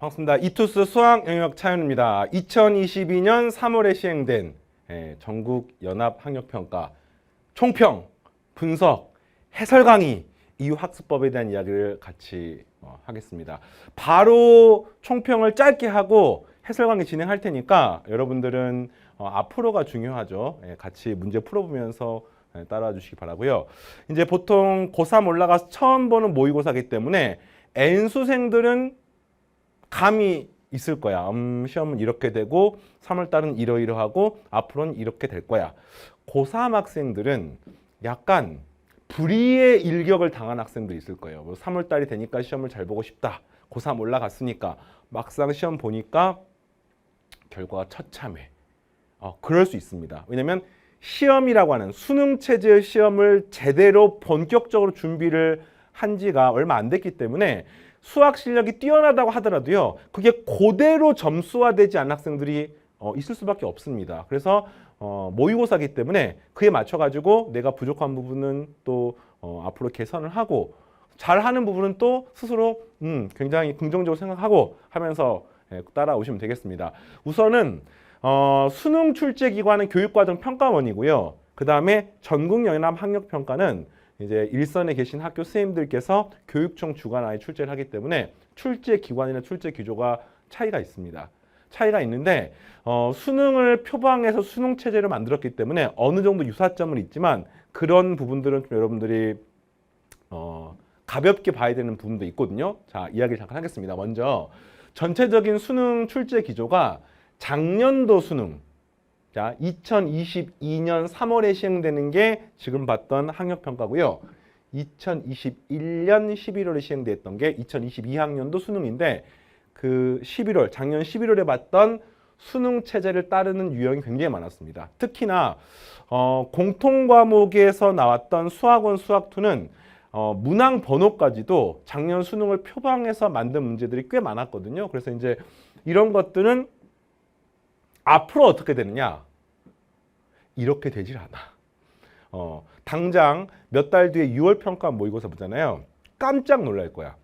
반갑습니다. 이투스 수학 영역 차윤입니다. 2022년 3월에 시행된 전국 연합 학력평가 총평, 분석, 해설 강의 이후 학습법에 대한 이야기를 같이 하겠습니다. 바로 총평을 짧게 하고 해설 강의 진행할 테니까 여러분들은 앞으로가 중요하죠. 같이 문제 풀어보면서 따라와 주시기 바라고요. 이제 보통 고3 올라가서 처음 보는 모의고사이기 때문에 N수생들은 감이 있을 거야. 시험은 이렇게 되고 3월달은 이러이러하고 앞으로는 이렇게 될 거야. 고3 학생들은 약간 불의의 일격을 당한 학생들이 있을 거예요. 3월달이 되니까 시험을 잘 보고 싶다. 고3 올라갔으니까 막상 시험 보니까 결과가 처참해. 그럴 수 있습니다. 왜냐면 시험이라고 하는 수능체제의 시험을 제대로 본격적으로 준비를 한 지가 얼마 안 됐기 때문에 수학 실력이 뛰어나다고 하더라도요, 그게 그대로 점수화되지 않은 학생들이 있을 수밖에 없습니다. 그래서 모의고사이기 때문에 그에 맞춰가지고 내가 부족한 부분은 또 앞으로 개선을 하고 잘하는 부분은 또 스스로 굉장히 긍정적으로 생각하고 하면서 따라오시면 되겠습니다. 우선은 수능 출제 기관은 교육과정평가원이고요. 그 다음에 전국연합학력평가는 이제 일선에 계신 학교 선생님들께서 교육청 주관하에 출제를 하기 때문에 출제 기관이나 출제 기조가 차이가 있습니다. 차이가 있는데 수능을 표방해서 수능 체제를 만들었기 때문에 어느 정도 유사점은 있지만 그런 부분들은 좀 여러분들이 가볍게 봐야 되는 부분도 있거든요. 자, 이야기를 잠깐 하겠습니다. 먼저 전체적인 수능 출제 기조가 작년도 수능, 자, 2022년 3월에 시행되는 게 지금 봤던 학력평가고요. 2021년 11월에 시행됐던 게 2022학년도 수능인데 그 11월, 작년 11월에 봤던 수능 체제를 따르는 유형이 굉장히 많았습니다. 특히나 공통과목에서 나왔던 수학원, 수학2는 문항 번호까지도 작년 수능을 표방해서 만든 문제들이 꽤 많았거든요. 그래서 이제 이런 것들은 앞으로 어떻게 되느냐? 이렇게 되질 않아. 당장 몇 달 뒤에 6월 평가 모의고사 보잖아요. 깜짝 놀랄 거야.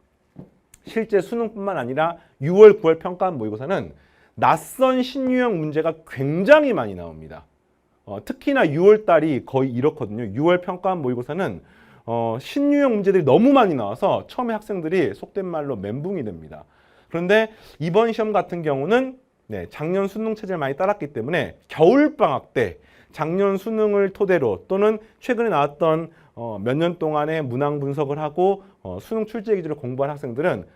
실제 수능뿐만 아니라 6월, 9월 평가 모의고사는 낯선 신유형 문제가 굉장히 많이 나옵니다. 특히나 6월 달이 거의 이렇거든요. 6월 평가 모의고사는 신유형 문제들이 너무 많이 나와서 처음에 학생들이 속된 말로 멘붕이 됩니다. 그런데 이번 시험 같은 경우는 작년 수능 체제를 많이 따랐기 때문에 겨울방학 때 작년 수능을 토대로 또는 최근에 나왔던 몇 년 동안의 문항 분석을 하고 수능 출제 기준을 공부한 학생들은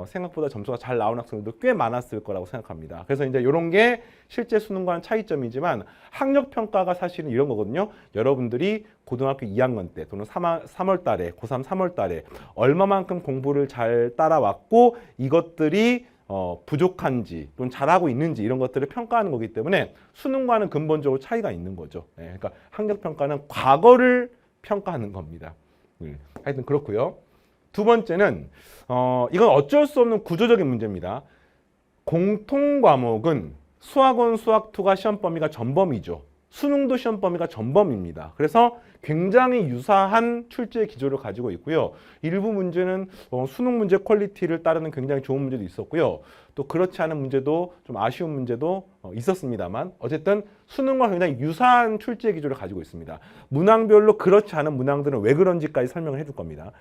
생각보다 점수가 잘 나온 학생들도 꽤 많았을 거라고 생각합니다. 그래서 이제 이런 게 실제 수능과는 차이점이지만 학력평가가 사실은 이런 거거든요. 여러분들이 고등학교 2학년 때 또는 3월 달에 고3 3월 달에 얼마만큼 공부를 잘 따라왔고 이것들이 부족한지 또는 잘하고 있는지 이런 것들을 평가하는 거기 때문에 수능과는 근본적으로 차이가 있는 거죠. 그러니까 학력평가는 과거를 평가하는 겁니다. 하여튼 그렇고요. 두 번째는 이건 어쩔 수 없는 구조적인 문제입니다. 공통과목은 수학원, 수학2가 시험 범위가 전범위죠. 수능도 시험 범위가 전범입니다. 그래서 굉장히 유사한 출제 기조를 가지고 있고요. 일부 문제는 수능 문제 퀄리티를 따르는 굉장히 좋은 문제도 있었고요. 또 그렇지 않은 문제도 좀 아쉬운 문제도 있었습니다만 어쨌든 수능과 굉장히 유사한 출제 기조를 가지고 있습니다. 문항별로 그렇지 않은 문항들은 왜 그런지까지 설명을 해줄 겁니다.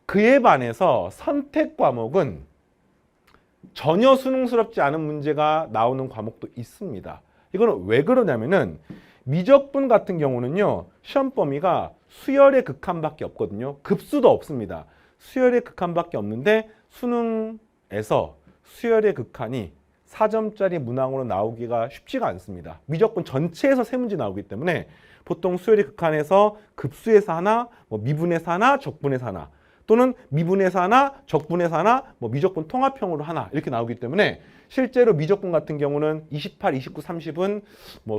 그에 반해서 선택 과목은 전혀 수능스럽지 않은 문제가 나오는 과목도 있습니다. 이거는 왜 그러냐면은 미적분 같은 경우는요. 시험 범위가 수열의 극한밖에 없거든요. 급수도 없습니다. 수열의 극한밖에 없는데 수능에서 수열의 극한이 4점짜리 문항으로 나오기가 쉽지가 않습니다. 미적분 전체에서 세 문제 나오기 때문에 보통 수열의 극한에서 급수에서 하나, 미분에서 하나, 적분에서 하나 또는 미분에서 하나, 적분에서 하나, 미적분 통합형으로 하나 이렇게 나오기 때문에 실제로 미적분 같은 경우는 28, 29, 30은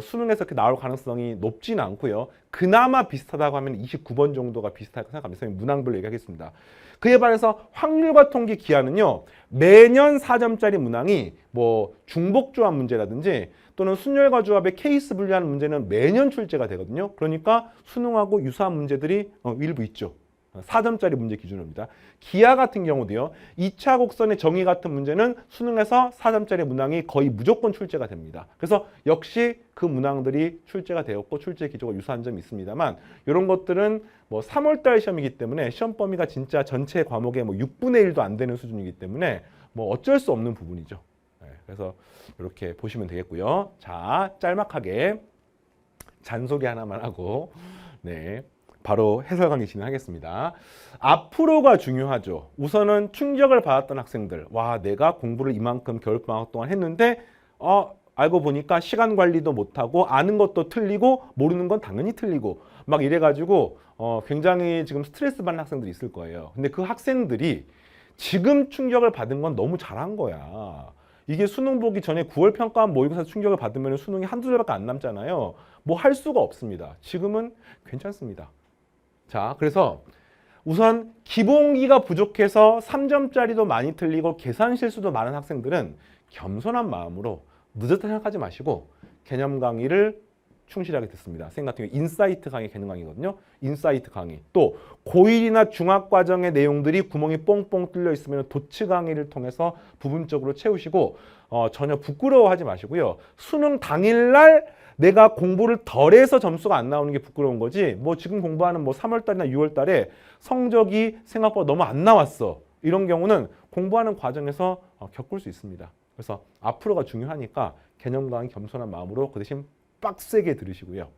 수능에서 이렇게 나올 가능성이 높지는 않고요. 그나마 비슷하다고 하면 29번 정도가 비슷하다고 생각합니다. 문항별로 얘기하겠습니다. 그에 반해서 확률과 통계 기하는요. 매년 4점짜리 문항이 중복조합 문제라든지 또는 순열과 조합의 케이스 분류하는 문제는 매년 출제가 되거든요. 그러니까 수능하고 유사한 문제들이 일부 있죠. 4점짜리 문제 기준입니다. 기하 같은 경우도요. 2차 곡선의 정의 같은 문제는 수능에서 4점짜리 문항이 거의 무조건 출제가 됩니다. 그래서 역시 그 문항들이 출제가 되었고 출제 기조가 유사한 점이 있습니다만 이런 것들은 뭐 3월달 시험이기 때문에 시험 범위가 진짜 전체 과목의 뭐 6분의 1도 안 되는 수준이기 때문에 뭐 어쩔 수 없는 부분이죠. 그래서 이렇게 보시면 되겠고요. 자, 짤막하게 잔소리 하나만 하고 네, 바로 해설 강의 진행하겠습니다. 앞으로가 중요하죠. 우선은 충격을 받았던 학생들, 와, 내가 공부를 이만큼 겨울방학 동안 했는데 알고 보니까 시간 관리도 못하고 아는 것도 틀리고 모르는 건 당연히 틀리고 막 이래가지고 굉장히 지금 스트레스 받는 학생들이 있을 거예요. 근데 그 학생들이 지금 충격을 받은 건 너무 잘한 거야. 이게 수능 보기 전에 9월 평가원 모의고사 충격을 받으면 수능이 한두 달밖에 안 남잖아요. 뭐 할 수가 없습니다. 지금은 괜찮습니다. 자, 그래서 우선 기본기가 부족해서 3점짜리도 많이 틀리고 계산 실수도 많은 학생들은 겸손한 마음으로 늦었다 생각하지 마시고 개념 강의를 충실하게 듣습니다. 선생님 같은 경우 인사이트 강의 개념 강의거든요. 인사이트 강의. 또 고1이나 중학과정의 내용들이 구멍이 뽕뽕 뚫려 있으면 도치 강의를 통해서 부분적으로 채우시고 전혀 부끄러워하지 마시고요. 수능 당일날 내가 공부를 덜해서 점수가 안 나오는 게 부끄러운 거지 뭐 지금 공부하는 뭐 3월달이나 6월달에 성적이 생각보다 너무 안 나왔어. 이런 경우는 공부하는 과정에서 겪을 수 있습니다. 그래서 앞으로가 중요하니까 개념 강의 겸손한 마음으로 그 대신 빡세게 들으시고요.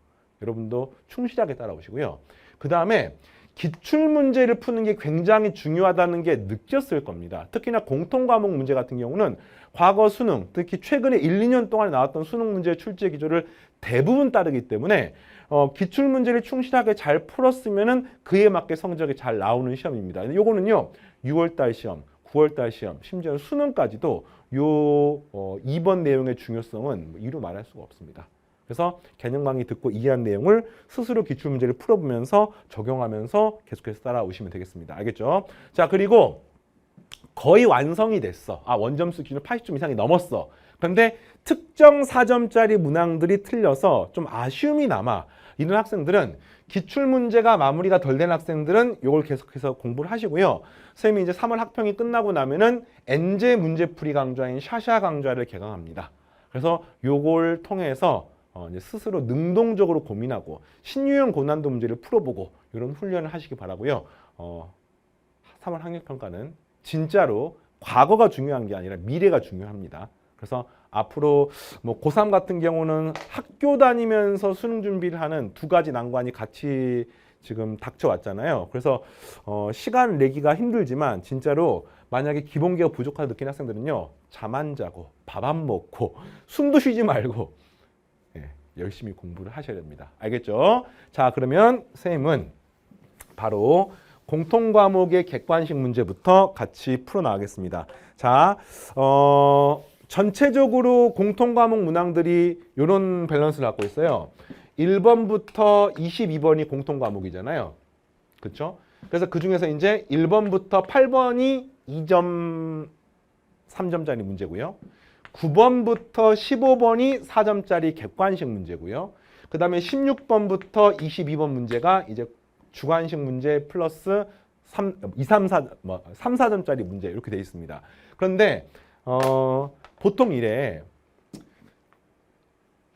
여러분도 충실하게 따라오시고요. 그 다음에 기출문제를 푸는 게 굉장히 중요하다는 게 느꼈을 겁니다. 특히나 공통과목 문제 같은 경우는 과거 수능, 특히 최근에 1, 2년 동안 나왔던 수능 문제의 출제 기조를 대부분 따르기 때문에 기출문제를 충실하게 잘 풀었으면 그에 맞게 성적이 잘 나오는 시험입니다. 요거는요. 6월달 시험, 9월달 시험, 심지어 수능까지도 이번 내용의 중요성은 이루 말할 수가 없습니다. 그래서 개념 강의 듣고 이해한 내용을 스스로 기출문제를 풀어보면서 적용하면서 계속해서 따라오시면 되겠습니다. 알겠죠? 자, 그리고 거의 완성이 됐어. 원점수 기준 80점 이상이 넘었어. 그런데 특정 4점짜리 문항들이 틀려서 좀 아쉬움이 남아. 이런 학생들은 기출문제가 마무리가 덜 된 학생들은 이걸 계속해서 공부를 하시고요. 선생님이 이제 3월 학평이 끝나고 나면은 엔제 문제풀이 강좌인 샤샤 강좌를 개강합니다. 그래서 요걸 통해서 이제 스스로 능동적으로 고민하고 신유형 고난도 문제를 풀어보고 이런 훈련을 하시기 바라고요. 3월 학력평가는 진짜로 과거가 중요한 게 아니라 미래가 중요합니다. 그래서 앞으로 뭐 고3 같은 경우는 학교 다니면서 수능 준비를 하는 두 가지 난관이 같이 지금 닥쳐왔잖아요. 그래서 시간 내기가 힘들지만 진짜로 만약에 기본기가 부족하다 느낀 학생들은요. 잠 안 자고 밥 안 먹고 숨도 쉬지 말고 열심히 공부를 하셔야 됩니다. 알겠죠? 자, 그러면 선생님은 바로 공통과목의 객관식 문제부터 같이 풀어나가겠습니다. 자, 전체적으로 공통과목 문항들이 이런 밸런스를 갖고 있어요. 1번부터 22번이 공통과목이잖아요. 그렇죠? 그래서 그 중에서 이제 1번부터 8번이 2점, 3점짜리 문제고요. 9번부터 15번이 4점짜리 객관식 문제고요. 그 다음에 16번부터 22번 문제가 이제 주관식 문제 플러스 3, 4점짜리 문제 이렇게 되어 있습니다. 그런데 보통 이래.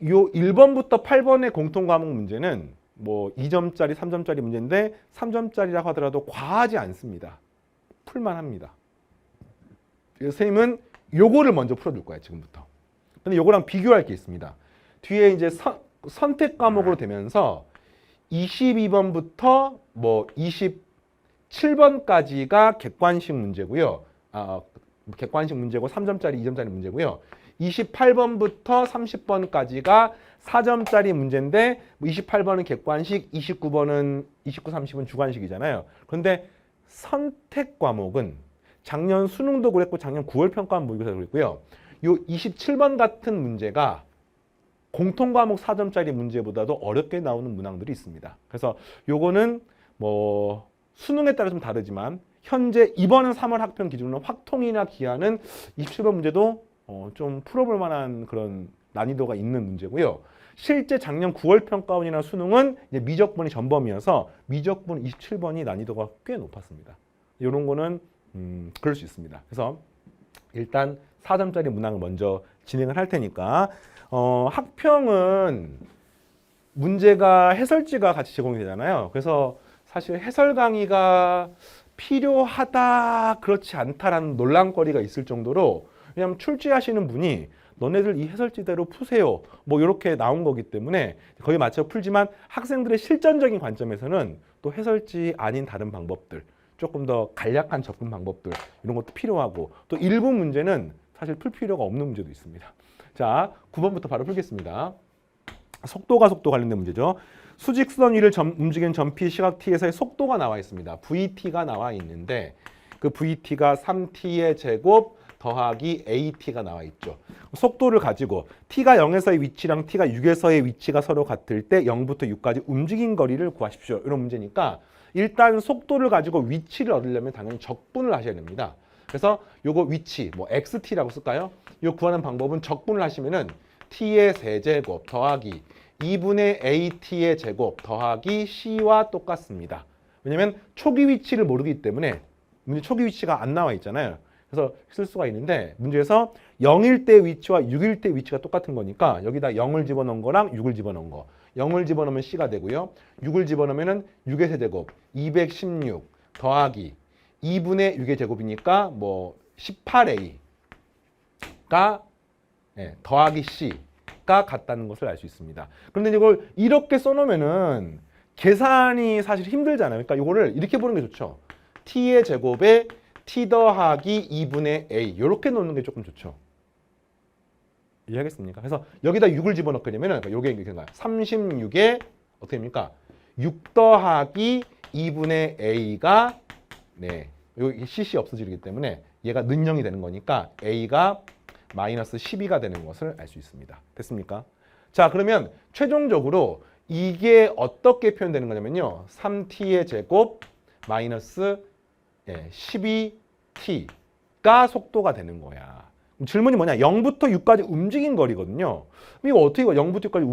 요 1번부터 8번의 공통과목 문제는 뭐 2점짜리, 3점짜리 문제인데 3점짜리라고 하더라도 과하지 않습니다. 풀만합니다. 선생님은 요거를 먼저 풀어줄 거야, 지금부터. 근데 요거랑 비교할 게 있습니다. 뒤에 이제 선택 과목으로 되면서 22번부터 뭐 27번까지가 객관식 문제고요. 객관식 문제고 3점짜리, 2점짜리 문제고요. 28번부터 30번까지가 4점짜리 문제인데 28번은 객관식, 29번은 29, 30은 주관식이잖아요. 그런데 선택 과목은 작년 수능도 그랬고 작년 9월 평가원 모의고사도 그랬고요. 요 27번 같은 문제가 공통과목 4점짜리 문제보다도 어렵게 나오는 문항들이 있습니다. 그래서 요거는 뭐 수능에 따라 좀 다르지만 현재 이번은 3월 학평 기준으로 확통이나 기하는 27번 문제도 좀 풀어볼 만한 그런 난이도가 있는 문제고요. 실제 작년 9월 평가원이나 수능은 이제 미적분이 전범이어서 미적분 27번이 난이도가 꽤 높았습니다. 이런 거는 그럴 수 있습니다. 그래서 일단 4점짜리 문항을 먼저 진행을 할 테니까 학평은 문제가 해설지가 같이 제공이 되잖아요. 그래서 사실 해설 강의가 필요하다 그렇지 않다라는 논란거리가 있을 정도로, 왜냐하면 출제하시는 분이 너네들 이 해설지대로 푸세요 뭐 이렇게 나온 거기 때문에 거기에 맞춰 풀지만 학생들의 실전적인 관점에서는 또 해설지 아닌 다른 방법들, 조금 더 간략한 접근 방법들 이런 것도 필요하고, 또 일부 문제는 사실 풀 필요가 없는 문제도 있습니다. 자, 9번부터 바로 풀겠습니다. 속도 관련된 문제죠. 수직선 위를 움직이는 점피 시각 t에서의 속도가 나와 있습니다. vt가 나와 있는데 그 vt가 3t의 제곱 더하기 at가 나와 있죠. 속도를 가지고 t가 0에서의 위치랑 t가 6에서의 위치가 서로 같을 때 0부터 6까지 움직인 거리를 구하십시오. 이런 문제니까 일단 속도를 가지고 위치를 얻으려면 당연히 적분을 하셔야 됩니다. 그래서 요거 위치, 뭐 xt라고 쓸까요? 요 구하는 방법은 적분을 하시면은 t의 세제곱 더하기 2분의 at의 제곱 더하기 c와 똑같습니다. 왜냐면 초기 위치를 모르기 때문에 문제 초기 위치가 안 나와 있잖아요. 그래서 쓸 수가 있는데 문제에서 0일 때 위치와 6일 때 위치가 똑같은 거니까 여기다 0을 집어넣은 거랑 6을 집어넣은 거. 0을 집어넣으면 c가 되고요. 6을 집어넣으면 6의 세제곱 216 더하기 2분의 6의 제곱이니까 뭐 18a가 더하기 c가 같다는 것을 알 수 있습니다. 그런데 이걸 이렇게 써놓으면은 계산이 사실 힘들잖아요. 그러니까 이거를 이렇게 보는 게 좋죠. t의 제곱에 t 더하기 2분의 a 이렇게 놓는 게 조금 좋죠. 이해하겠습니까? 그래서 여기다 6을 집어넣게 되면은 요게 이렇게 된가요? 36에 어떻게 됩니까? 6 더하기 2분의 a가 여기 cc 없어지기 때문에 얘가 는영이 되는 거니까 a가 마이너스 12가 되는 것을 알 수 있습니다. 됐습니까? 자, 그러면 최종적으로 이게 어떻게 표현되는 거냐면요. 3t의 제곱 마이너스 12t가 속도가 되는 거야. 질문이 뭐냐? 0부터 6까지 움직인 거리거든요. 이거 어떻게 0부터 6까지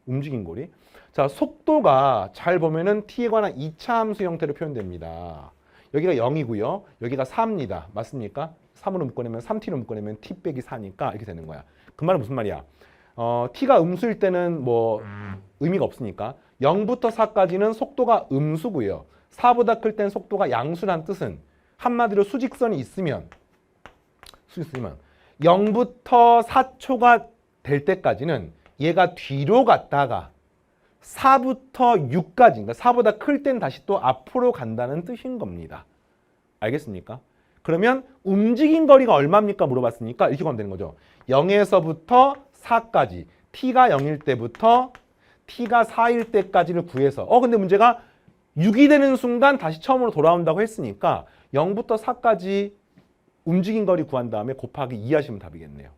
움직인 거리? 자, 속도가 잘 보면은 t에 관한 2차 함수 형태로 표현됩니다. 여기가 0이고요. 여기가 4입니다. 맞습니까? 3으로 묶어내면 3t로 묶어내면 t 빼기 4니까 이렇게 되는 거야. 그 말은 무슨 말이야? t가 음수일 때는 뭐 의미가 없으니까 0부터 4까지는 속도가 음수고요. 4보다 클 땐 속도가 양수란 뜻은 한마디로 수직선이 있으면 0부터 4초가 될 때까지는 얘가 뒤로 갔다가 4부터 6까지, 그러니까 4보다 클 땐 다시 또 앞으로 간다는 뜻인 겁니다. 알겠습니까? 그러면 움직인 거리가 얼마입니까? 물어봤으니까 이렇게 가면 되는 거죠. 0에서부터 4까지, t가 0일 때부터 t가 4일 때까지를 구해서 근데 문제가 6이 되는 순간 다시 처음으로 돌아온다고 했으니까 0부터 4까지 움직인 거리 구한 다음에 곱하기 2 하시면 답이겠네요.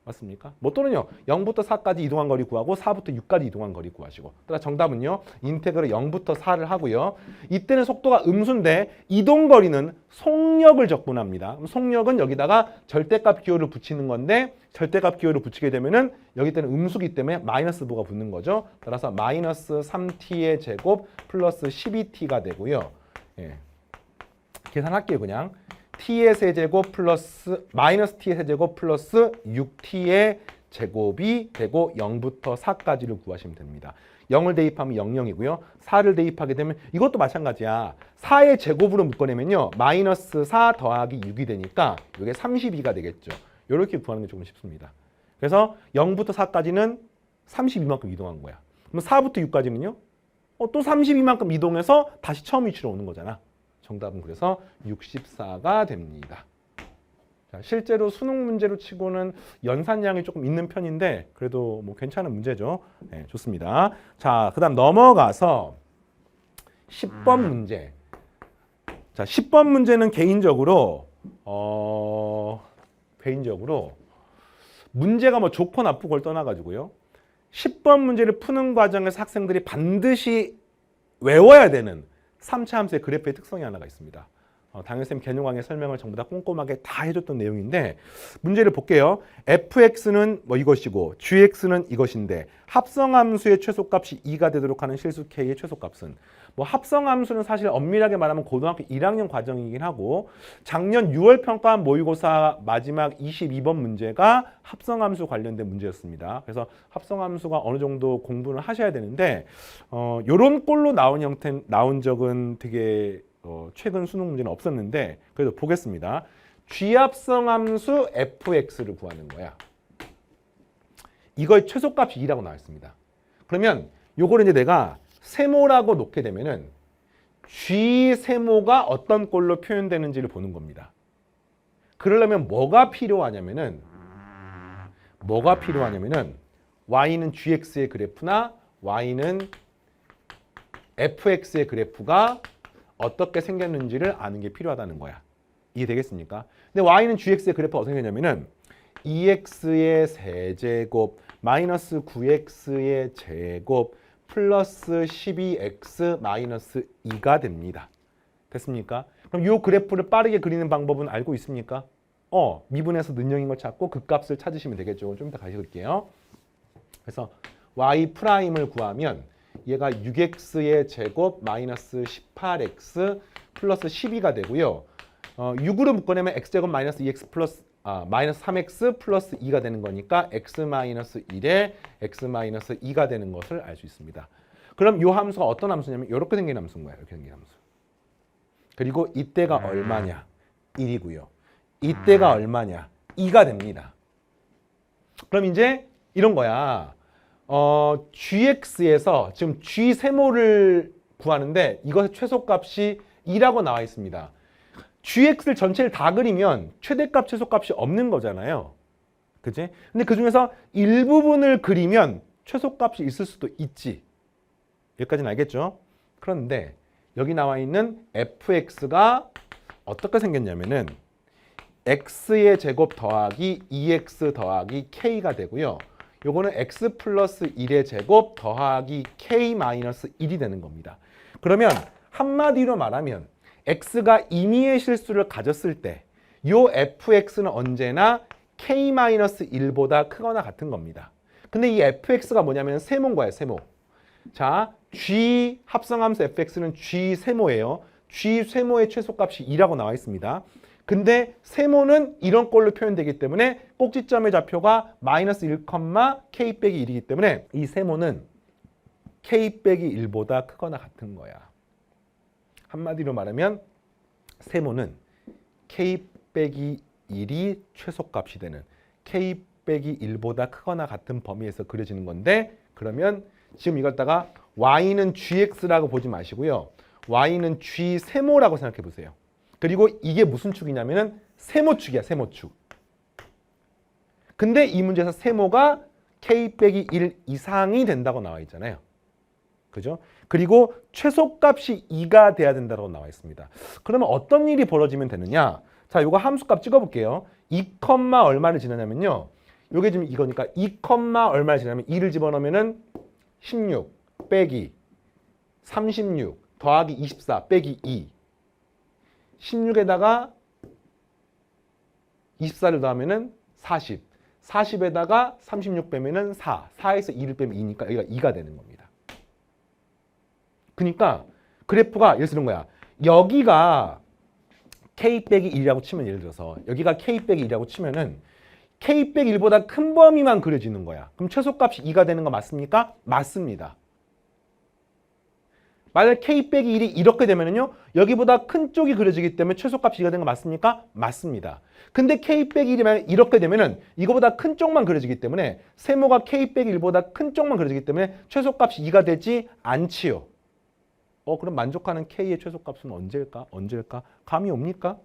맞습니까? 뭐 또는요. 0부터 4까지 이동한 거리 구하고 4부터 6까지 이동한 거리 구하시고. 따라서 정답은요. 인테그럴 0부터 4를 하고요. 이때는 속도가 음수인데 이동 거리는 속력을 적분합니다. 그럼 속력은 여기다가 절대값 기호를 붙이는 건데 절대값 기호를 붙이게 되면은 여기 때는 음수기 때문에 마이너스 부가 붙는 거죠. 따라서 마이너스 3t의 제곱 플러스 12t가 되고요. 계산할게요, 그냥. t의 세제곱 플러스 마이너스 t의 세제곱 플러스 6t의 제곱이 되고 0부터 4까지를 구하시면 됩니다. 0을 대입하면 00이고요. 4를 대입하게 되면 이것도 마찬가지야. 4의 제곱으로 묶어내면요. 마이너스 4 더하기 6이 되니까 이게 32가 되겠죠. 이렇게 구하는 게 조금 쉽습니다. 그래서 0부터 4까지는 32만큼 이동한 거야. 그럼 4부터 6까지는요? 또 32만큼 이동해서 다시 처음 위치로 오는 거잖아. 정답은 그래서 64가 됩니다. 자, 실제로 수능 문제로 치고는 연산량이 조금 있는 편인데 그래도 뭐 괜찮은 문제죠. 네, 좋습니다. 자, 그다음 넘어가서 10번 문제. 자, 10번 문제는 개인적으로 문제가 뭐 좋고 나쁘고를 떠나가지고요. 10번 문제를 푸는 과정에서 학생들이 반드시 외워야 되는 3차 함수의 그래프의 특성이 하나가 있습니다. 당연쌤 개념 강의 설명을 전부 다 꼼꼼하게 다 해줬던 내용인데 문제를 볼게요. fx는 뭐 이것이고 gx는 이것인데 합성함수의 최소값이 2가 되도록 하는 실수 k의 최소값은 뭐 합성함수는 사실 엄밀하게 말하면 고등학교 1학년 과정이긴 하고 작년 6월 평가한 모의고사 마지막 22번 문제가 합성함수 관련된 문제였습니다. 그래서 합성함수가 어느 정도 공부를 하셔야 되는데 요런 꼴로 나온 적은 되게 최근 수능 문제는 없었는데 그래도 보겠습니다. G합성함수 fx를 구하는 거야. 이거의 최소값이 2라고 나와 있습니다. 그러면 요거를 이제 내가 세모라고 놓게 되면은 G 세모가 어떤 꼴로 표현되는지를 보는 겁니다. 그러려면 뭐가 필요하냐면은 y는 gx의 그래프나 y는 fx의 그래프가 어떻게 생겼는지를 아는 게 필요하다는 거야. 이해되겠습니까? 근데 y는 gx의 그래프가 어떻게 생겼냐면은 2x의 세제곱 마이너스 9x의 제곱 플러스 12x 마이너스 2가 됩니다. 됐습니까? 그럼 이 그래프를 빠르게 그리는 방법은 알고 있습니까? 미분에서 능력인 걸 찾고 그 값을 찾으시면 되겠죠. 좀 이따 다시 그릴게요. 그래서 y''을 구하면 얘가 6x의 제곱 마이너스 18x 플러스 12가 되고요. 6으로 묶어내면 x제곱 마이너스 2x 플러스 마이너스 3x 플러스 2가 되는 거니까 x 마이너스 1에 x 마이너스 2가 되는 것을 알 수 있습니다. 그럼 이 함수가 어떤 함수냐면 이렇게 생긴 함수인 거예요. 이렇게 생긴 함수. 그리고 이때가 얼마냐? 1이고요. 이때가 얼마냐? 2가 됩니다. 그럼 이제 이런 거야. gx에서 지금 g 세모를 구하는데 이것의 최소값이 2라고 나와 있습니다. gx를 전체를 다 그리면 최대값, 최소값이 없는 거잖아요. 그치? 근데 그 중에서 일부분을 그리면 최소값이 있을 수도 있지. 여기까지는 알겠죠? 그런데 여기 나와 있는 fx가 어떻게 생겼냐면은 x의 제곱 더하기 2x 더하기 k가 되고요. 요거는 x 플러스 1의 제곱 더하기 k 마이너스 1이 되는 겁니다. 그러면 한마디로 말하면 x가 임의의 실수를 가졌을 때 요 fx는 언제나 k-1보다 크거나 같은 겁니다. 근데 이 fx가 뭐냐면 세모인 거예요. 세모. 자, g 합성함수 fx는 g 세모예요. g 세모의 최소값이 2라고 나와 있습니다. 근데 세모는 이런 꼴로 표현되기 때문에 꼭지점의 좌표가 마이너스 1, k 빼기 1이기 때문에 이 세모는 k 빼기 1보다 크거나 같은 거야. 한마디로 말하면 세모는 k 빼기 1이 최소값이 되는 k 빼기 1보다 크거나 같은 범위에서 그려지는 건데 그러면 지금 이걸다가 y는 gx라고 보지 마시고요. y는 g 세모라고 생각해 보세요. 그리고 이게 무슨 축이냐면은 세모축이야. 세모축. 근데 이 문제에서 세모가 k 빼기 1 이상이 된다고 나와 있잖아요. 그죠? 그리고 최소값이 2가 돼야 된다고 나와 있습니다. 그러면 어떤 일이 벌어지면 되느냐? 자, 이거 함수값 찍어볼게요. 2, 얼마를 지나냐면요. 이게 지금 이거니까 2, 얼마를 지나면 2를 집어넣으면은 16 빼기 36 더하기 24 빼기 2. 16에다가 24를 더하면은 40. 40에다가 36 빼면은 4. 4에서 2를 빼면 2니까 여기가 2가 되는 겁니다. 그러니까 그래프가 예를 들은 거야. 여기가 k 빼기 1이라고 치면 예를 들어서 여기가 k 빼기 1이라고 치면은 k 빼기 1보다 큰 범위만 그려지는 거야. 그럼 최소값이 2가 되는 거 맞습니까? 맞습니다. 만약 k 빼기 1이 이렇게 되면은요. 여기보다 큰 쪽이 그려지기 때문에 최소값이 2가 되는 거 맞습니까? 맞습니다. 근데 k 빼기 1이 만약 이렇게 되면은 이거보다 큰 쪽만 그려지기 때문에 세모가 k 빼기 1보다 큰 쪽만 그려지기 때문에 최소값이 2가 되지 않지요. 그럼 만족하는 k의 최소값은 언제일까? 감이 옵니까?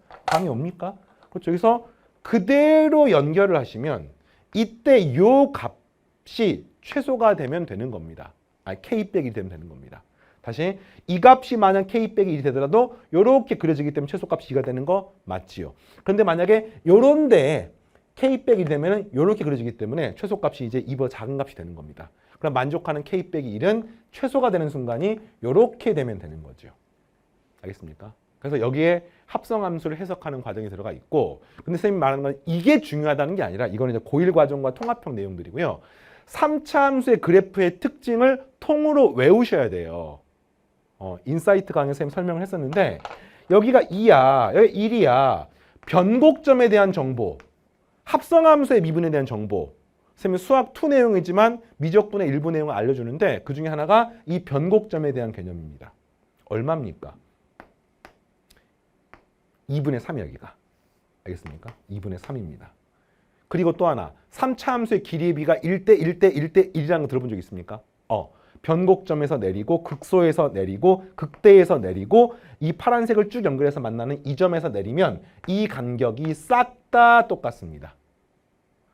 그렇죠. 여기서 그대로 연결을 하시면 이때 요 값이 최소가 되면 되는 겁니다. k 빼기 1 되면 되는 겁니다. 다시 이 값이 만약 k 빼기 1이 되더라도 이렇게 그려지기 때문에 최소값이 2가 되는 거 맞지요. 그런데 만약에 요런데 k 빼기 1이 되면 이렇게 그려지기 때문에 최소값이 이제 2보다 작은 값이 되는 겁니다. 그럼 만족하는 k 빼기 1은 최소가 되는 순간이 이렇게 되면 되는 거죠. 알겠습니까? 그래서 여기에 합성함수를 해석하는 과정이 들어가 있고, 근데 선생님이 말하는 건 이게 중요하다는 게 아니라 이거는 이제 고1 과정과 통합형 내용들이고요. 3차 함수의 그래프의 특징을 통으로 외우셔야 돼요. 인사이트 강의에서 선생님 설명을 했었는데 여기가 2야, 여기 1이야. 변곡점에 대한 정보, 합성함수의 미분에 대한 정보. 선생님 수학 2 내용이지만 미적분의 일부 내용을 알려주는데 그 중에 하나가 이 변곡점에 대한 개념입니다. 얼마입니까? 2분의 3이 여기가. 알겠습니까? 2분의 3입니다. 그리고 또 하나, 3차 함수의 길이의 비가 1대 1대 1대 1이라는 거 들어본 적 있습니까? 변곡점에서 내리고 극소에서 내리고 극대에서 내리고 이 파란색을 쭉 연결해서 만나는 이 점에서 내리면 이 간격이 싹 다 똑같습니다.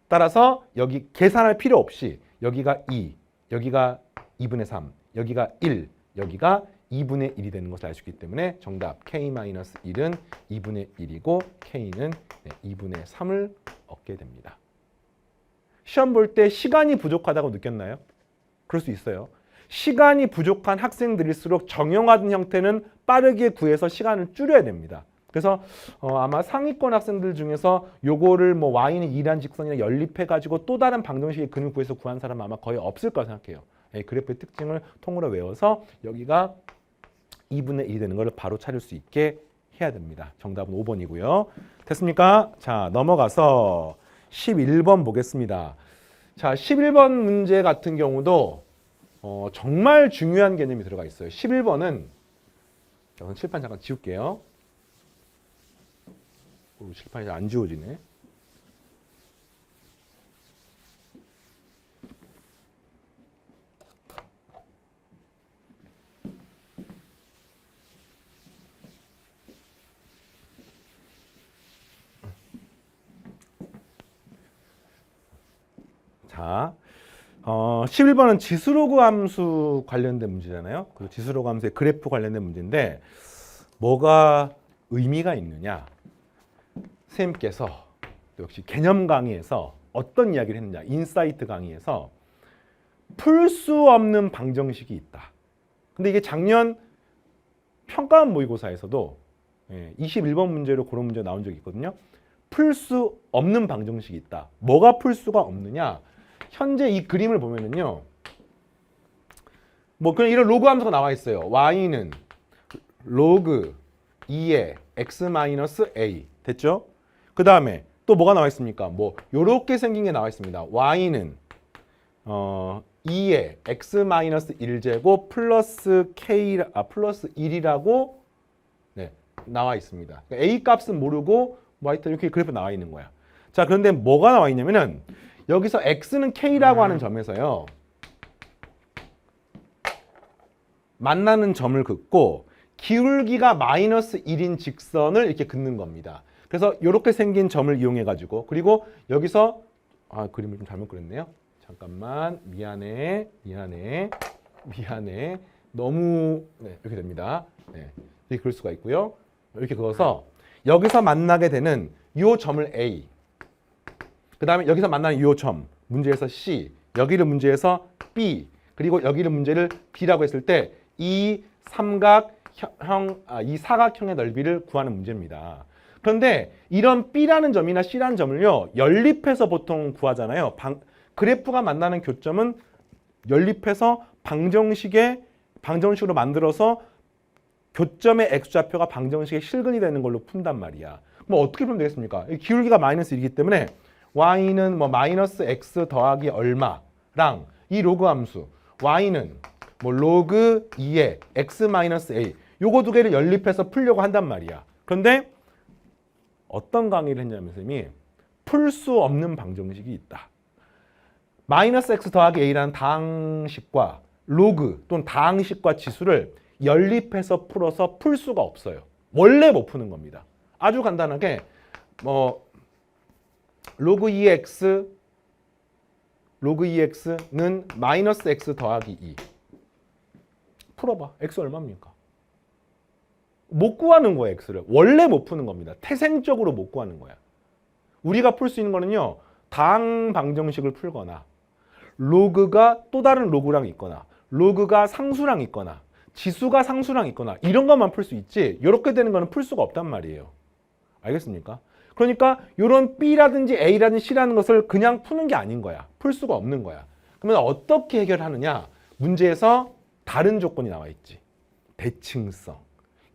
따라서 여기 계산할 필요 없이 여기가 2, 여기가 2분의 3, 여기가 1, 여기가 2분의 1이 되는 것을 알 수 있기 때문에 정답 K-1은 2분의 1이고 K는 2분의 3을 얻게 됩니다. 시험 볼 때 시간이 부족하다고 느꼈나요? 그럴 수 있어요. 시간이 부족한 학생들일수록 정형화된 형태는 빠르게 구해서 시간을 줄여야 됩니다. 그래서 아마 상위권 학생들 중에서 요거를 뭐 y는 2란 직선이나 연립해가지고 또 다른 방정식의 근을 구해서 구한 사람 아마 거의 없을 거라 생각해요. 그래프의 특징을 통으로 외워서 여기가 2분의 1이 되는 걸 바로 찾을 수 있게 해야 됩니다. 정답은 5번이고요. 됐습니까? 자, 넘어가서 11번 보겠습니다. 자, 11번 문제 같은 경우도 정말 중요한 개념이 들어가 있어요. 11번은 저는 칠판 잠깐 지울게요. 칠판이 안 지워지네. 자, 11번은 지수로그 함수 관련된 문제잖아요. 그리고 지수로그 함수의 그래프 관련된 문제인데 뭐가 의미가 있느냐? 선생님께서 역시 개념 강의에서 어떤 이야기를 했느냐? 인사이트 강의에서 풀 수 없는 방정식이 있다. 근데 이게 작년 평가원 모의고사에서도 21번 문제로 그런 문제가 나온 적이 있거든요. 풀 수 없는 방정식이 있다. 뭐가 풀 수가 없느냐? 현재 이 그림을 보면은요. 뭐 그냥 이런 로그 함수가 나와 있어요. y는 로그 2의 x-a 됐죠? 그 다음에 또 뭐가 나와 있습니까? 뭐 요렇게 생긴 게 나와 있습니다. y는 2의 x-1제곱 플러스 플러스 1이라고 나와 있습니다. 그러니까 a 값은 모르고 하여튼 이렇게 그래프 나와 있는 거야. 자, 그런데 뭐가 나와 있냐면은 여기서 x는 k라고 하는 점에서요. 만나는 점을 긋고 기울기가 마이너스 1인 직선을 이렇게 긋는 겁니다. 그래서 이렇게 생긴 점을 이용해 가지고 그리고 여기서 그림을 좀 잘못 그렸네요. 잠깐만 미안해 너무 이렇게 됩니다. 이렇게 그릴 수가 있고요. 이렇게 그어서 여기서 만나게 되는 이 점을 A, 그 다음에 여기서 만나는 이 점 문제에서 C, 여기를 문제에서 B, 그리고 여기를 문제를 B라고 했을 때 이 이 사각형의 넓이를 구하는 문제입니다. 그런데 이런 B라는 점이나 C라는 점을요 연립해서 보통 구하잖아요. 그래프가 만나는 교점은 연립해서 방정식으로 만들어서 교점의 x좌표가 방정식의 실근이 되는 걸로 푼단 말이야. 뭐 어떻게 풀면 되겠습니까? 기울기가 마이너스 1이기 때문에 y는 뭐 마이너스 x 더하기 얼마랑 이 로그 함수 y는 뭐 로그 2의 x 마이너스 a 요거 두 개를 연립해서 풀려고 한단 말이야. 그런데 어떤 강의를 했냐면 선생님이 풀 수 없는 방정식이 있다. 마이너스 x 더하기 a라는 다항식과 로그 또는 다항식과 지수를 연립해서 풀어서 풀 수가 없어요. 원래 못 푸는 겁니다. 아주 간단하게 뭐 로그 2x는 마이너스 x 더하기 2 풀어봐. x 얼마입니까? 못 구하는 거예요. x를. 원래 못 푸는 겁니다. 태생적으로 못 구하는 거야. 우리가 풀 수 있는 거는요. 다항 방정식을 풀거나 로그가 또 다른 로그랑 있거나 로그가 상수랑 있거나 지수가 상수랑 있거나 이런 것만 풀 수 있지 이렇게 되는 거는 풀 수가 없단 말이에요. 알겠습니까? 그러니까 이런 B라든지 A라든지 C라는 것을 그냥 푸는 게 아닌 거야. 풀 수가 없는 거야. 그러면 어떻게 해결하느냐? 문제에서 다른 조건이 나와 있지. 대칭성,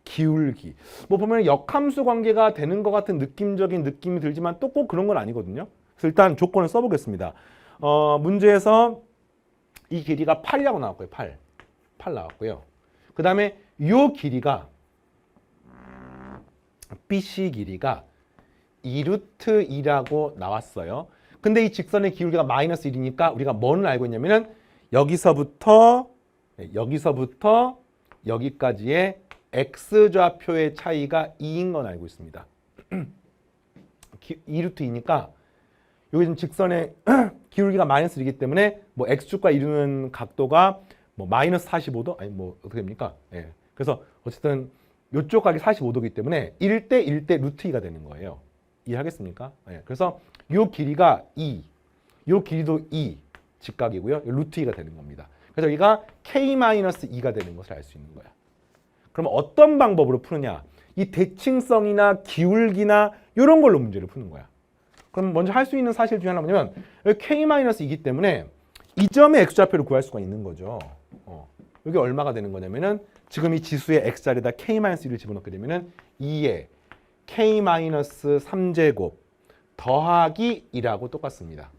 기울기. 뭐 보면 역함수 관계가 되는 것 같은 느낌적인 느낌이 들지만 또 꼭 그런 건 아니거든요. 그래서 일단 조건을 써보겠습니다. 문제에서 이 길이가 8이라고 나왔고요. 8 나왔고요. 그 다음에 이 길이가 BC 길이가 2루트 2라고 나왔어요. 근데 이 직선의 기울기가 마이너스 1이니까 우리가 뭐를 알고 있냐면은 여기서부터 여기까지의 x좌표의 차이가 2인 건 알고 있습니다. 2루트 2니까 여기 지금 직선의 기울기가 마이너스 1이기 때문에 뭐 x축과 이루는 각도가 뭐 마이너스 45도? 아니 뭐 어떻게 됩니까? 예. 그래서 어쨌든 이쪽 각이 45도이기 때문에 1대 1대 루트 2가 되는 거예요. 이해하겠습니까? 예. 그래서 이 길이가 2, 이 길이도 2 직각이고요. 루트 2가 되는 겁니다. 그래서 여기가 k-2가 되는 것을 알 수 있는 거야. 그럼 어떤 방법으로 푸느냐? 이 대칭성이나 기울기나 이런 걸로 문제를 푸는 거야. 그럼 먼저 할 수 있는 사실 중에 하나는 뭐냐면 k-2이기 때문에 이 점의 x좌표를 구할 수가 있는 거죠. 여기 얼마가 되는 거냐면은 지금 이 지수의 x자리에다 k-1을 집어넣게 되면은 2에 k-3제곱 더하기 2라고 똑같습니다.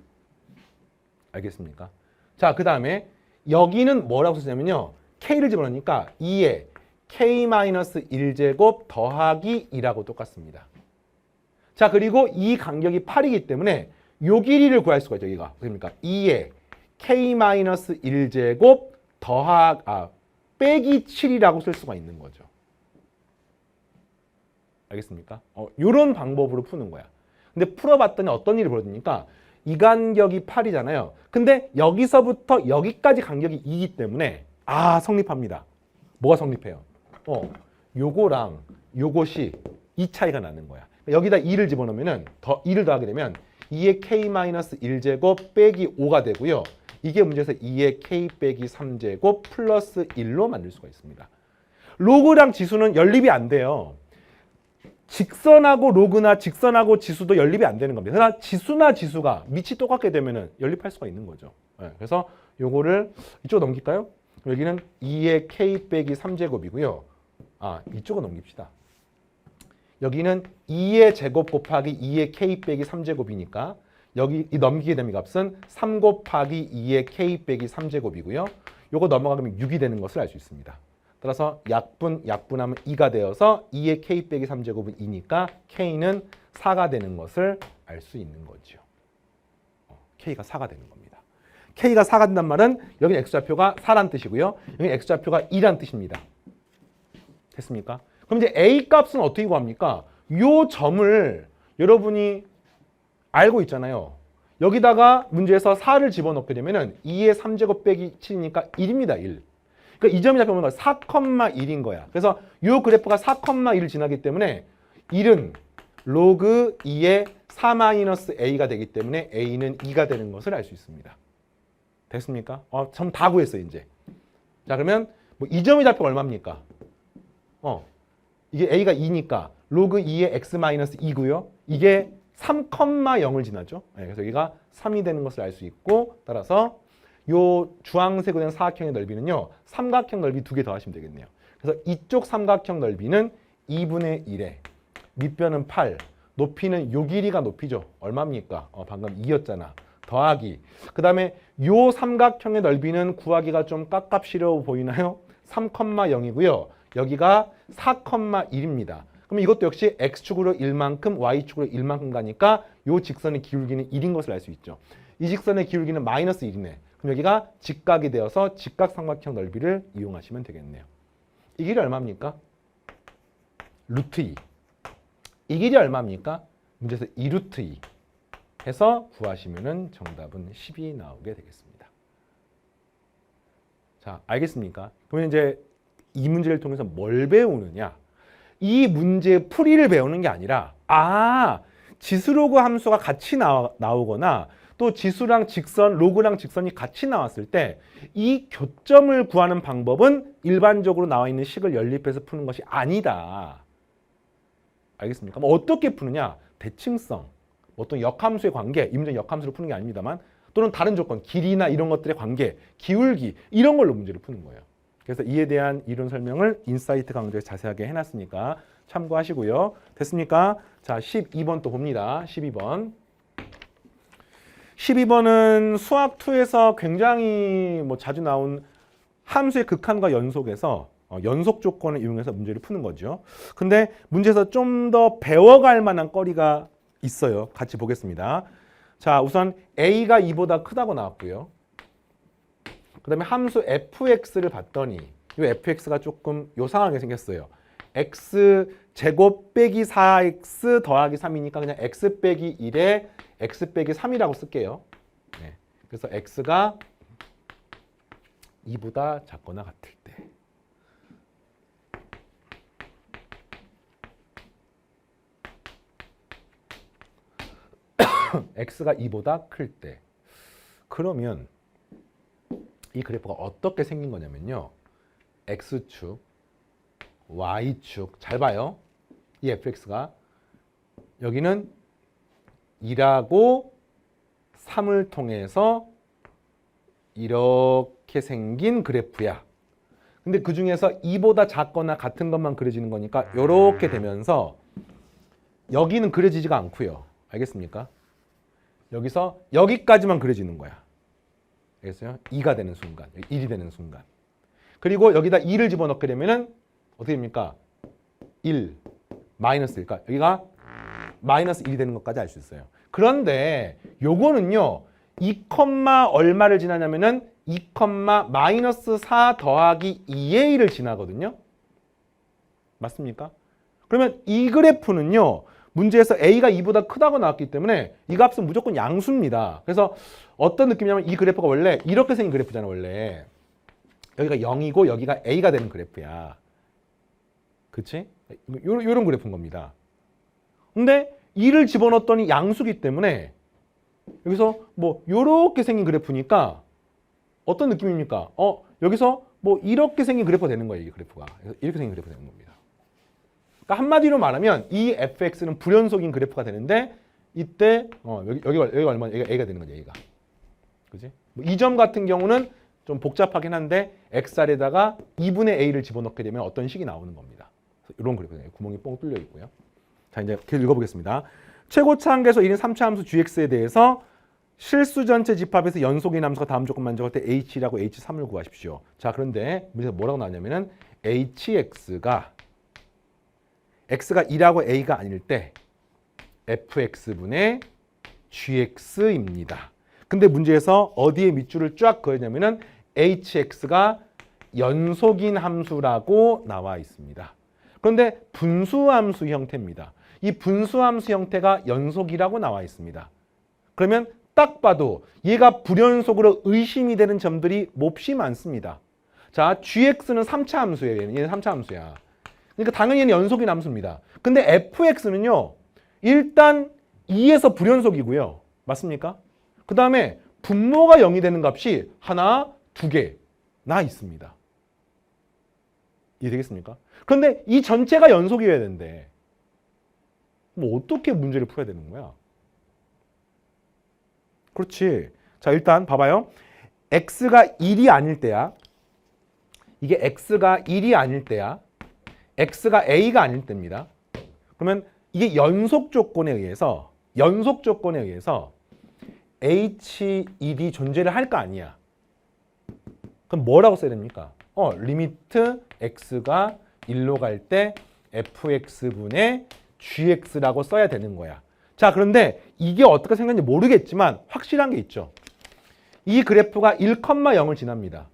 알겠습니까? 자, 그 다음에 여기는 뭐라고 쓰냐면요. k를 집어넣으니까 2에 k-1제곱 더하기 2라고 똑같습니다. 자, 그리고 이 간격이 8이기 때문에 요 길이를 구할 수가 있죠. 여기가. 그러니까 2에 k-1제곱 빼기 7이라고 쓸 수가 있는 거죠. 알겠습니까? 요런 방법으로 푸는 거야. 근데 풀어봤더니 어떤 일이 벌어지니까 이 간격이 8이잖아요. 근데 여기서부터 여기까지 간격이 2이기 때문에 성립합니다. 뭐가 성립해요? 요거랑 요것이 이 차이가 나는 거야. 여기다 2를 집어넣으면은 2를 더하게 되면 2의 k-1제곱 빼기 5가 되고요. 이게 문제에서 2의 k 빼기 3제곱 플러스 1로 만들 수가 있습니다. 로그랑 지수는 연립이 안 돼요. 직선하고 로그나 직선하고 지수도 연립이 안 되는 겁니다. 그러나 지수나 지수가 밑이 똑같게 되면은 연립할 수가 있는 거죠. 그래서 요거를 이쪽으로 넘길까요? 여기는 2의 k 빼기 3제곱이고요. 이쪽으로 넘깁시다. 여기는 2의 제곱 곱하기 2의 k 빼기 3제곱이니까 여기 이 넘기게 되는 값은 3 곱하기 2의 k 빼기 3제곱이고요. 요거 넘어가면 6이 되는 것을 알 수 있습니다. 따라서 약분하면 2가 되어서 2의 k 빼기 3제곱은 2니까 k는 4가 되는 것을 알 수 있는 거죠. k가 4가 되는 겁니다. k가 4가 된단 말은 여기 x좌표가 4란 뜻이고요. 여기 x좌표가 2란 뜻입니다. 됐습니까? 그럼 이제 a 값은 어떻게 구합니까? 요 점을 여러분이 알고 있잖아요. 여기다가 문제에서 4를 집어넣게 되면은 2의 3제곱 빼기 7이니까 1입니다. 1. 그러니까 이 점이 잡혀오면 4,1인 거야. 그래서 이 그래프가 4,1을 지나기 때문에 1은 로그 2의 4-a가 되기 때문에 a는 2가 되는 것을 알 수 있습니다. 됐습니까? 점 다 구했어요, 이제. 자, 그러면 뭐 이 점이 잡혀가 얼마입니까? 이게 a가 2니까 로그 2의 x-2고요. 이게 3,0을 지나죠. 그래서 여기가 3이 되는 것을 알 수 있고 따라서 요 주황색으로 된 사각형의 넓이는요. 삼각형 넓이 2개 더하시면 되겠네요. 그래서 이쪽 삼각형 넓이는 2분의 1에 밑변은 8, 높이는 요 길이가 높이죠. 얼마입니까? 방금 2였잖아. 더하기. 그 다음에 요 삼각형의 넓이는 구하기가 좀 깝깝시려워 보이나요? 3,0이고요. 여기가 4,1입니다. 그럼 이것도 역시 x축으로 1만큼, y축으로 1만큼 가니까 요 직선의 기울기는 1인 것을 알 수 있죠. 이 직선의 기울기는 마이너스 1이네. 그럼 여기가 직각이 되어서 직각삼각형 넓이를 이용하시면 되겠네요. 이 길이 얼마입니까? 루트 2. 이 길이 얼마입니까? 문제에서 2루트 2 해서 구하시면 정답은 10이 나오게 되겠습니다. 자, 알겠습니까? 그러면 이제 이 문제를 통해서 뭘 배우느냐? 이 문제의 풀이를 배우는 게 아니라 지수로그 함수가 같이 나오거나 또 지수랑 직선, 로그랑 직선이 같이 나왔을 때 이 교점을 구하는 방법은 일반적으로 나와 있는 식을 연립해서 푸는 것이 아니다. 알겠습니까? 뭐 어떻게 푸느냐? 대칭성, 어떤 역함수의 관계, 임의적 역함수를 푸는 게 아닙니다만 또는 다른 조건, 길이나 이런 것들의 관계, 기울기 이런 걸로 문제를 푸는 거예요. 그래서 이에 대한 이론 설명을 인사이트 강좌에서 자세하게 해놨으니까 참고하시고요. 됐습니까? 자, 12번 또 봅니다. 12번. 12번은 수학2에서 굉장히 뭐 자주 나온 함수의 극한과 연속에서 연속 조건을 이용해서 문제를 푸는 거죠. 근데 문제에서 좀 더 배워갈 만한 거리가 있어요. 같이 보겠습니다. 자, 우선 a가 2보다 크다고 나왔고요. 그 다음에 함수 fx를 봤더니 이 fx가 조금 요상하게 생겼어요. x 제곱 빼기 4x 더하기 3이니까 그냥 x 빼기 1에 x 빼기 3이라고 쓸게요. 네. 그래서 x가 2보다 작거나 같을 때 x가 2보다 클 때 그러면 이 그래프가 어떻게 생긴 거냐면요. x축, y축 잘 봐요. 이 fx가 여기는 2하고 3을 통해서 이렇게 생긴 그래프야. 근데 그 중에서 2보다 작거나 같은 것만 그려지는 거니까 이렇게 되면서 여기는 그려지지가 않고요. 알겠습니까? 여기서 여기까지만 그려지는 거야. 알겠어요? 2가 되는 순간, 1이 되는 순간. 그리고 여기다 2를 집어넣게 되면은 어떻게 됩니까? 1, 마이너스 1일까? 여기가 마이너스 1이 되는 것까지 알 수 있어요. 그런데 요거는요. 2, 얼마를 지나냐면은 2, 마이너스 4 더하기 2의 1을 지나거든요. 맞습니까? 그러면 이 그래프는요. 문제에서 a가 2보다 크다고 나왔기 때문에 이 값은 무조건 양수입니다. 그래서 어떤 느낌이냐면 이 그래프가 원래 이렇게 생긴 그래프잖아. 원래 여기가 0이고 여기가 a가 되는 그래프야. 그치? 요런 그래프인 겁니다. 근데 2를 집어넣었더니 양수기 때문에 여기서 뭐 요렇게 생긴 그래프니까 어떤 느낌입니까? 여기서 뭐 이렇게 생긴 그래프가 되는 거예요. 이 그래프가. 이렇게 생긴 그래프가 되는 겁니다. 그러니까 한마디로 말하면 이 fx는 불연속인 그래프가 되는데 이때 여기가 얼마? 여기가 a가 되는 거죠. a가. 그지? 뭐 이 점 같은 경우는 좀 복잡하긴 한데 xr에다가 2분의 a를 집어넣게 되면 어떤 식이 나오는 겁니다. 이런 그래프예요. 구멍이 뻥 뚫려 있고요. 자, 이제 계속 읽어보겠습니다. 최고차 한계에서 1인 3차 함수 gx에 대해서 실수 전체 집합에서 연속인 함수가 다음 조건만 적을 때 h라고 h3을 구하십시오. 자, 그런데 문제에서 뭐라고 나왔냐면은 hx가 x가 2라고 a가 아닐 때 fx분의 gx입니다. 근데 문제에서 어디에 밑줄을 쫙 그었냐면은 hx가 연속인 함수라고 나와 있습니다. 그런데 분수함수 형태입니다. 이 분수함수 형태가 연속이라고 나와 있습니다. 그러면 딱 봐도 얘가 불연속으로 의심이 되는 점들이 몹시 많습니다. 자, gx는 3차 함수예요. 얘는 3차 함수야. 그러니까 당연히 얘는 연속인 함수입니다. 근데 fx는요. 일단 2에서 불연속이고요. 맞습니까? 그 다음에 분모가 0이 되는 값이 하나, 두 개나 있습니다. 이해되겠습니까? 그런데 이 전체가 연속이어야 되는데 뭐 어떻게 문제를 풀어야 되는 거야? 그렇지. 자, 일단 봐봐요. x가 1이 아닐 때야. 이게 x가 1이 아닐 때야. x가 a가 아닐 때입니다. 그러면 이게 연속 조건에 의해서 h1이 존재를 할 거 아니야. 그럼 뭐라고 써야 됩니까? 리미트 x가 1로 갈 때 fx분의 gx라고 써야 되는 거야. 자, 그런데 이게 어떻게 생겼는지 모르겠지만 확실한 게 있죠. 이 그래프가 1,0을 지납니다.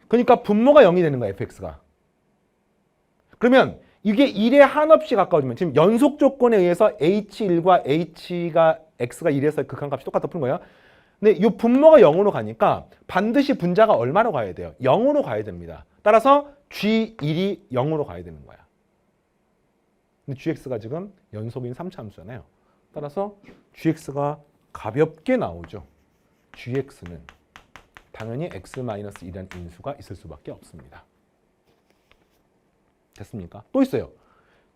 그러니까 분모가 0이 되는 거야, fx가. 그러면 이게 1에 한없이 가까워지면 지금 연속 조건에 의해서 h1과 x가 1에서 극한값이 똑같다 푸는 거예요. 근데 이 분모가 0으로 가니까 반드시 분자가 얼마로 가야 돼요? 0으로 가야 됩니다. 따라서 g1이 0으로 가야 되는 거야. 근데 gx가 지금 연속인 3차 함수잖아요. 따라서 gx가 가볍게 나오죠. gx는 당연히 x-1이라는 인수가 있을 수밖에 없습니다. 됐습니까? 또 있어요.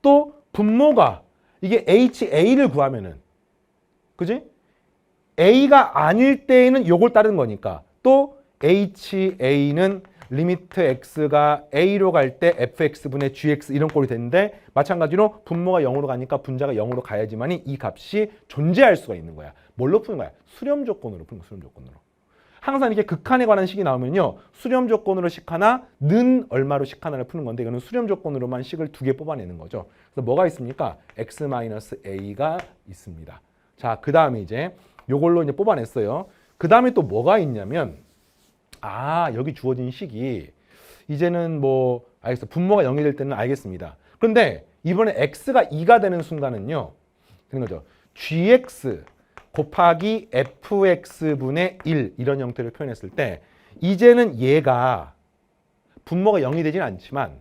또 분모가 이게 HA를 구하면은 그지? A가 아닐 때에는 요걸 따르는 거니까 또 HA는 리미트 x가 a로 갈 때 fx분의 gx 이런 꼴이 되는데 마찬가지로 분모가 0으로 가니까 분자가 0으로 가야지만이 이 값이 존재할 수가 있는 거야. 뭘로 푸는 거야? 수렴 조건으로 푸는 거야. 수렴 조건으로. 항상 이렇게 극한에 관한 식이 나오면요. 수렴 조건으로 식 하나, 는 얼마로 식 하나를 푸는 건데 이거는 수렴 조건으로만 식을 2개 뽑아내는 거죠. 그래서 뭐가 있습니까? x-a가 있습니다. 자, 그 다음에 이제 요걸로 이제 뽑아냈어요. 그 다음에 또 뭐가 있냐면 여기 주어진 식이 이제는 뭐 알겠어. 분모가 0이 될 때는 알겠습니다. 그런데 이번에 x가 2가 되는 순간은요. 되는 거죠. gx 곱하기 fx분의 1 이런 형태를 표현했을 때 이제는 얘가 분모가 0이 되진 않지만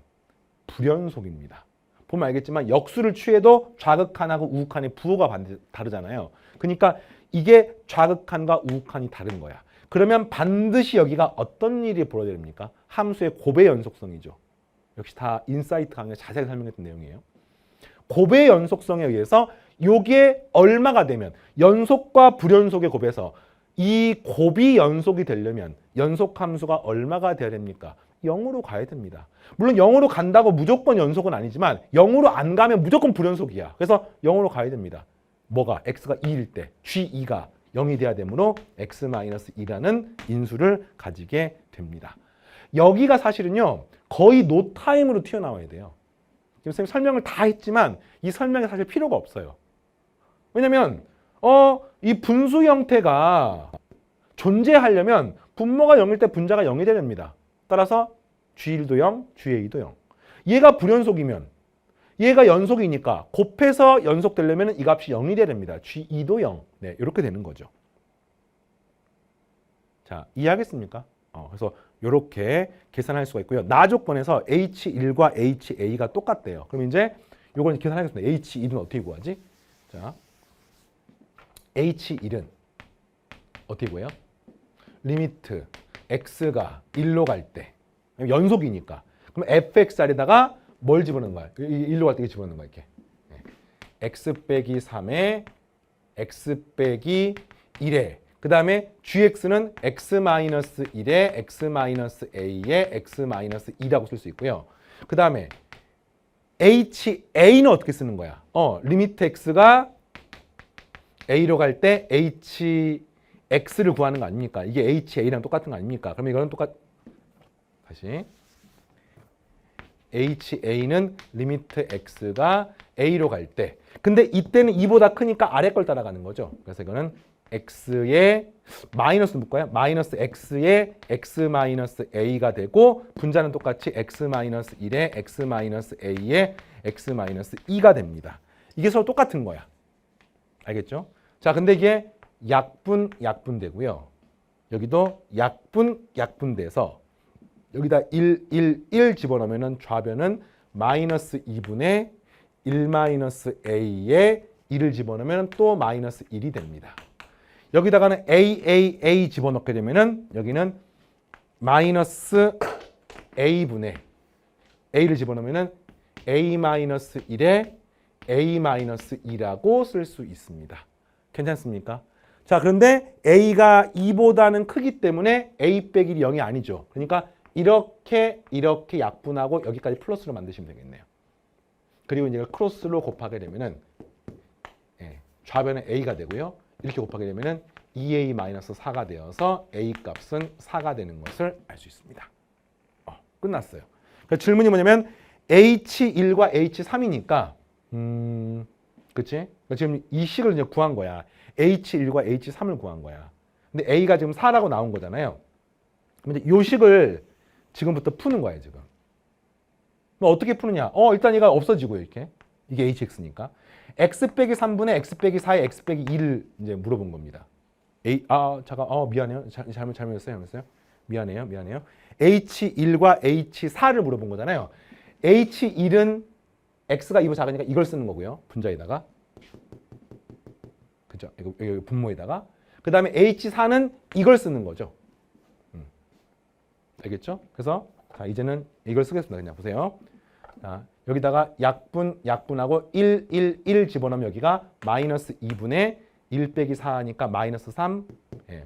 불연속입니다. 보면 알겠지만 역수를 취해도 좌극한하고 우극한의 부호가 다르잖아요. 그러니까 이게 좌극한과 우극한이 다른 거야. 그러면 반드시 여기가 어떤 일이 벌어져야 됩니까? 함수의 곱의 연속성이죠. 역시 다 인사이트 강의에 자세히 설명했던 내용이에요. 곱의 연속성에 의해서 요게 얼마가 되면 연속과 불연속의 곱에서 이 곱이 연속이 되려면 연속함수가 얼마가 돼야 됩니까? 0으로 가야 됩니다. 물론 0으로 간다고 무조건 연속은 아니지만 0으로 안 가면 무조건 불연속이야. 그래서 0으로 가야 됩니다. 뭐가? x가 2일 때 g2가 0이 돼야 되므로 x-2라는 인수를 가지게 됩니다. 여기가 사실은요. 거의 노타임으로 튀어나와야 돼요. 지금 선생님 설명을 다 했지만 이 설명이 사실 필요가 없어요. 왜냐면 이 분수 형태가 존재하려면 분모가 0일 때 분자가 0이 돼야 됩니다. 따라서 G1도 0, GA도 0. 얘가 불연속이면 얘가 연속이니까 곱해서 연속되려면 이 값이 0이 돼야 됩니다. G2도 0. 네, 이렇게 되는 거죠. 자, 이해하겠습니까? 그래서 이렇게 계산할 수가 있고요. 나 조건에서 H1과 HA가 똑같대요. 그럼 이제 이걸 계산하겠습니다. H1은 어떻게 구하지? 자, H1은 어떻게 구해요? 리미트 x가 1로 갈 때 연속이니까 그럼 fxr에다가 뭘 집어넣는 거야? 1로 갈 때 집어넣는 거야 이렇게. x 빼기 3에 x 빼기 1에 그 다음에 gx는 x-1에 x-a에 x-2라고 쓸 수 있고요. 그 다음에 ha는 어떻게 쓰는 거야? 리미트 x가 a로 갈 때 hx를 구하는 거 아닙니까? 이게 ha랑 똑같은 거 아닙니까? 그러면 이거는 다시 ha는 리미트 x가 a로 갈 때 근데 이때는 2보다 크니까 아래 걸 따라가는 거죠. 그래서 이거는 x에 마이너스 묶어요. 마이너스 x에 x-a가 되고 분자는 똑같이 x-1에 x-a에 x-2가 됩니다. 이게 서로 똑같은 거야. 알겠죠? 자, 근데 이게 약분 되고요. 여기도 약분 돼서 여기다 1 집어넣으면 좌변은 마이너스 2분의 1-a에 2를 집어넣으면 또 마이너스 1이 됩니다. 여기다가는 a 집어넣게 되면은 여기는 마이너스 a분의 a를 집어넣으면은 a-1에 a-2라고 쓸 수 있습니다. 괜찮습니까? 자, 그런데 a가 2보다는 크기 때문에 a 빼기 0이 아니죠. 그러니까 이렇게 약분하고 여기까지 플러스로 만드시면 되겠네요. 그리고 이제 크로스로 곱하게 되면은 좌변은 a가 되고요. 이렇게 곱하게 되면은 2a-4가 되어서 a 값은 4가 되는 것을 알 수 있습니다. 끝났어요. 그러니까 질문이 뭐냐면 h1과 h3이니까 그치? 그러니까 지금 이 식을 이제 구한 거야. h1과 h3을 구한 거야. 근데 a가 지금 4라고 나온 거잖아요. 그럼 이제 요 식을 지금부터 푸는 거야, 지금. 그럼 어떻게 푸느냐? 일단 얘가 없어지고요, 이렇게. 이게 hx니까. x 빼기 3분의 x 빼기 4에 x 빼기 2를 이제 물어본 겁니다. 잠깐, 미안해요. 잘못했어요. 미안해요. h1과 h4를 물어본 거잖아요. h1은 x가 2보다 작으니까 이걸 쓰는 거고요. 분자에다가. 그죠? 여기 분모에다가. 그 다음에 H4는 이걸 쓰는 거죠. 알겠죠? 그래서 자, 이제는 이걸 쓰겠습니다. 그냥 보세요. 자, 여기다가 약분하고 1, 1, 1 집어넣으면 여기가 마이너스 2분의 1 빼기 4니까 마이너스 3,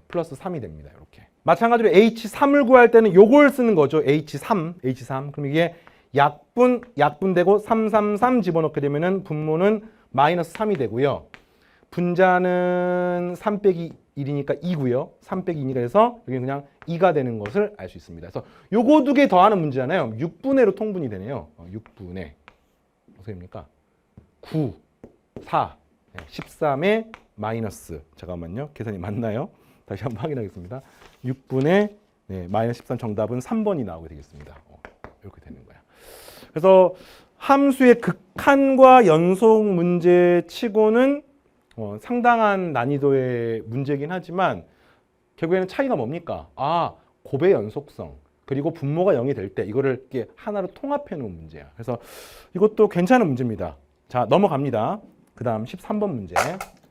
플러스 3이 됩니다. 이렇게. 마찬가지로 H3을 구할 때는 요걸 쓰는 거죠. H3. 그럼 이게 약분되고 3, 3, 3 집어넣게 되면은 분모는 마이너스 3이 되고요. 분자는 3 빼기 1이니까 2고요. 3 빼기 2니까 해서 여기 그냥 2가 되는 것을 알 수 있습니다. 그래서 요거 두 개 더하는 문제잖아요. 6분의로 통분이 되네요. 6분의 어떻게 됩니까? 9, 4, 13의 마이너스 잠깐만요. 계산이 맞나요? 다시 한번 확인하겠습니다. 6분의 마이너스 13 정답은 3번이 나오게 되겠습니다. 이렇게 되는 거야. 그래서 함수의 극한과 연속 문제 치고는 상당한 난이도의 문제이긴 하지만 결국에는 차이가 뭡니까? 곱의 연속성 그리고 분모가 0이 될 때 이거를 이렇게 하나로 통합해 놓은 문제야. 그래서 이것도 괜찮은 문제입니다. 자, 넘어갑니다. 그 다음 13번 문제.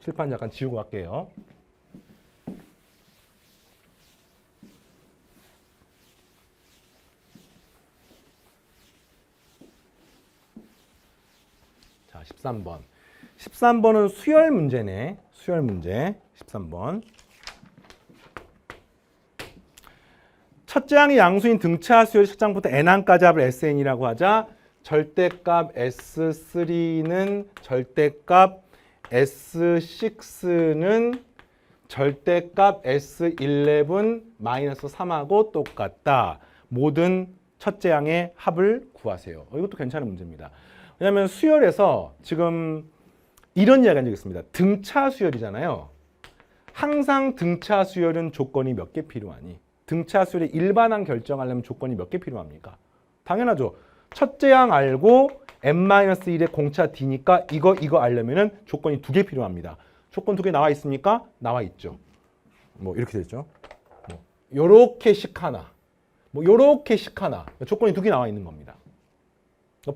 칠판 잠깐 지우고 갈게요. 자, 13번. 13번은 수열 문제네. 수열 문제. 13번. 첫째 항이 양수인 등차 수열의 측장부터 n항까지 합을 SN이라고 하자. 절대값 S3는 절대값 S6는 절대값 S11 마이너스 3하고 똑같다. 모든 첫째 항의 합을 구하세요. 이것도 괜찮은 문제입니다. 왜냐하면 수열에서 지금 이런 이야기가 한 적이 있습니다. 등차 수열이잖아요. 항상 등차 수열은 조건이 몇 개 필요하니? 등차 수열의 일반항 결정하려면 조건이 몇 개 필요합니까? 당연하죠. 첫째 항 알고 n-1의 공차 d니까 이거 알려면은 조건이 2개 필요합니다. 조건 2개 나와 있습니까? 나와 있죠. 뭐 이렇게 되죠. 뭐 요렇게씩 하나. 뭐 요렇게씩 하나. 조건이 2개 나와 있는 겁니다.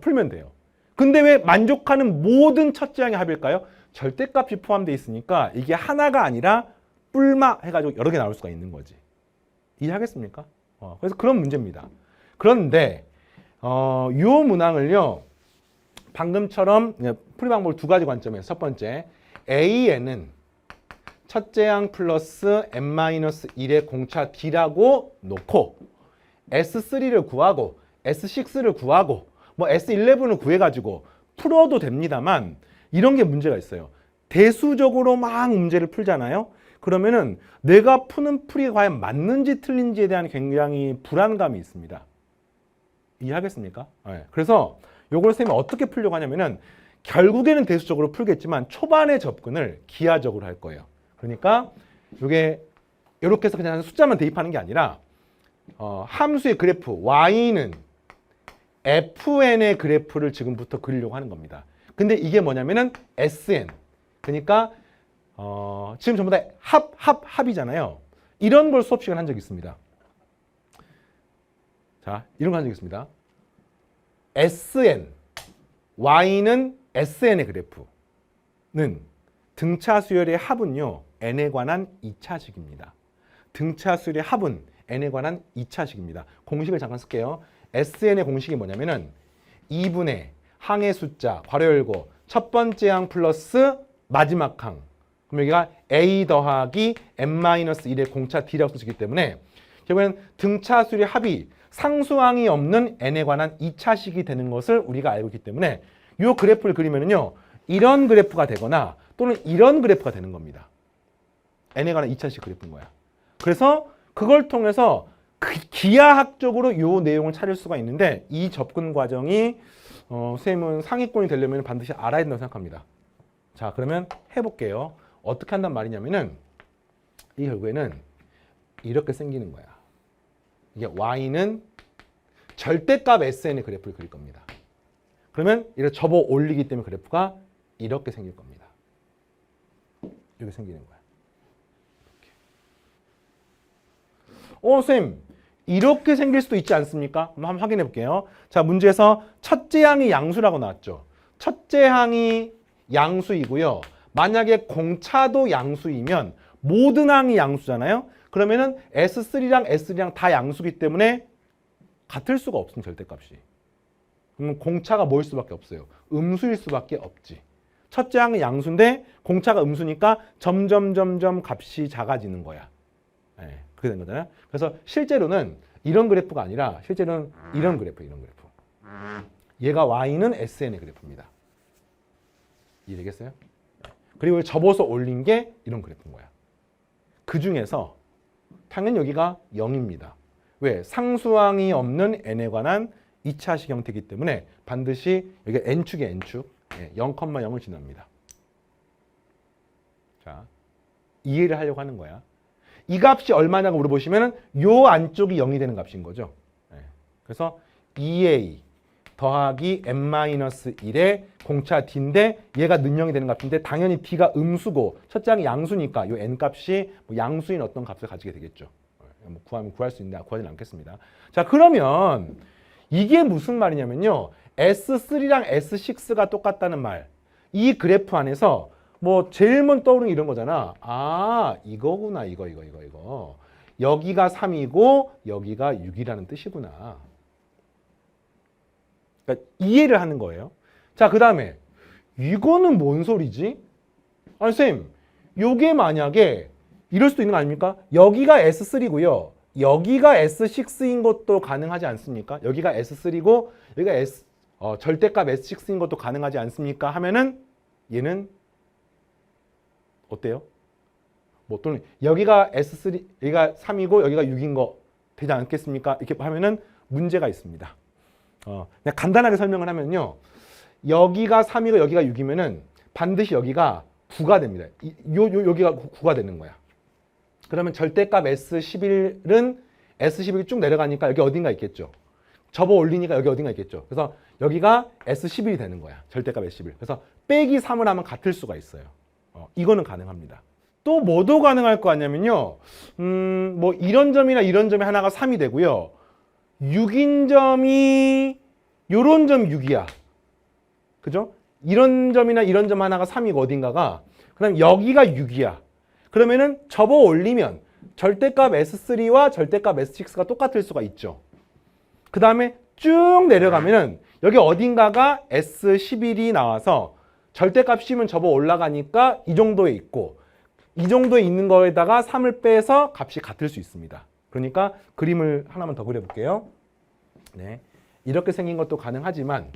풀면 돼요. 근데 왜 만족하는 모든 첫째 항의 합일까요? 절대값이 포함되어 있으니까 이게 하나가 아니라 뿔마 해가지고 여러 개 나올 수가 있는 거지. 이해하겠습니까? 그래서 그런 문제입니다. 그런데 요 문항을요. 방금처럼 풀이 방법을 두 가지 관점에서 첫 번째 AN은 첫째 항 플러스 n-1의 공차 D라고 놓고 S3를 구하고 S6를 구하고 뭐 S11을 구해가지고 풀어도 됩니다만 이런 게 문제가 있어요. 대수적으로 막 문제를 풀잖아요. 그러면은 내가 푸는 풀이 과연 맞는지 틀린지에 대한 굉장히 불안감이 있습니다. 이해하겠습니까? 네. 그래서 요걸 선생님이 어떻게 풀려고 하냐면은 결국에는 대수적으로 풀겠지만 초반의 접근을 기하적으로 할 거예요. 그러니까 요게 이렇게 해서 그냥 숫자만 대입하는 게 아니라 함수의 그래프 y는 fn의 그래프를 지금부터 그리려고 하는 겁니다. 근데 이게 뭐냐면은 sn 그러니까 지금 전부 다 합이잖아요. 이런 걸 수업 시간에 한 적이 있습니다. 자, 이런 거 한 적이 있습니다. SN, Y는 SN의 그래프는 등차 수열의 합은요, N에 관한 2차식입니다. 등차 수열의 합은 N에 관한 2차식입니다. 공식을 잠깐 쓸게요. SN의 공식이 뭐냐면은 2분의 항의 숫자, 괄호 열고 첫 번째 항 플러스 마지막 항. 그럼 여기가 A 더하기 n-1의 공차 D라고 쓰기 때문에 결국엔 등차 수열의 합이 상수항이 없는 n에 관한 2차식이 되는 것을 우리가 알고 있기 때문에 이 그래프를 그리면은요 이런 그래프가 되거나 또는 이런 그래프가 되는 겁니다. n에 관한 2차식 그래프인 거야. 그래서 그걸 통해서 기하학적으로 이 내용을 찾을 수가 있는데 이 접근 과정이 선생님은 상위권이 되려면 반드시 알아야 된다고 생각합니다. 자, 그러면 해볼게요. 어떻게 한단 말이냐면은 이 결국에는 이렇게 생기는 거야. 이게 y는 절대값 sn의 그래프를 그릴 겁니다. 그러면 이렇게 접어 올리기 때문에 그래프가 이렇게 생길 겁니다. 이렇게 생기는 거야. 이렇게. 선생님, 이렇게 생길 수도 있지 않습니까? 한번 확인해 볼게요. 자, 문제에서 첫째 항이 양수라고 나왔죠. 첫째 항이 양수이고요. 만약에 공차도 양수이면 모든 항이 양수잖아요. 그러면은 S3랑 S3랑 다 양수기 때문에 같을 수가 없음, 절대값이. 그러면 공차가 뭐일 수밖에 없어요? 음수일 수밖에 없지. 첫째 항은 양수인데 공차가 음수니까 점점 값이 작아지는 거야. 네, 그렇게 된 거잖아요. 그래서 실제로는 이런 그래프가 아니라 실제로는 이런 그래프, 이런 그래프. 얘가 Y는 SN의 그래프입니다. 이해되겠어요? 그리고 접어서 올린 게 이런 그래프인 거야. 그 중에서 당연히 여기가 0입니다. 왜? 상수항이 없는 n에 관한 2차식 형태이기 때문에 반드시 여기 n축에 n축 0,0을 지납니다. 자, 이해를 하려고 하는 거야. 이 값이 얼마냐고 물어보시면 요 안쪽이 0이 되는 값인 거죠. 그래서 2a 더하기 n-1의 공차 d인데 얘가 능형이 되는 값인데 당연히 d가 음수고 첫째 항이 양수니까 이 n값이 뭐 양수인 어떤 값을 가지게 되겠죠. 뭐 구하면 구할 수 있는데 구하지는 않겠습니다. 자, 그러면 이게 무슨 말이냐면요. S3랑 S6가 똑같다는 말. 이 그래프 안에서 뭐 제일 먼저 떠오르는 게 이런 거잖아. 아, 이거구나. 이거. 여기가 3이고 여기가 6이라는 뜻이구나. 그러니까 이해를 하는 거예요. 자, 그 다음에 이거는 뭔 소리지? 아니 쌤, 요게 만약에 이럴 수도 있는 거 아닙니까? 여기가 S3고요. 여기가 S6인 것도 가능하지 않습니까? 여기가 S3고 여기가 절대값 S6인 것도 가능하지 않습니까? 하면은 얘는 어때요? 뭐 또는 여기가 S3, 여기가 3이고 여기가 6인 거 되지 않겠습니까? 이렇게 하면은 문제가 있습니다. 그냥 간단하게 설명을 하면요. 여기가 3이고 여기가 6이면은 반드시 여기가 9가 됩니다. 여기가 9가 되는 거야. 그러면 절대값 S11은 S11이 쭉 내려가니까 여기 어딘가 있겠죠. 접어 올리니까 여기 어딘가 있겠죠. 그래서 여기가 S11이 되는 거야. 절대값 S11. 그래서 빼기 3을 하면 같을 수가 있어요. 이거는 가능합니다. 또 뭐도 가능할 거 아니냐면요. 뭐 이런 점이나 이런 점이 하나가 3이 되고요. 6인 점이 요런 점 6이야. 그죠? 이런 점이나 이런 점 하나가 3이고 어딘가가 그다음 여기가 6이야. 그러면은 접어 올리면 절대값 S3와 절대값 S6가 똑같을 수가 있죠. 그 다음에 쭉 내려가면은 여기 어딘가가 S11이 나와서 절대값 씌우면 접어 올라가니까 이 정도에 있고 이 정도에 있는 거에다가 3을 빼서 값이 같을 수 있습니다. 그러니까 그림을 하나만 더 그려볼게요. 네, 이렇게 생긴 것도 가능하지만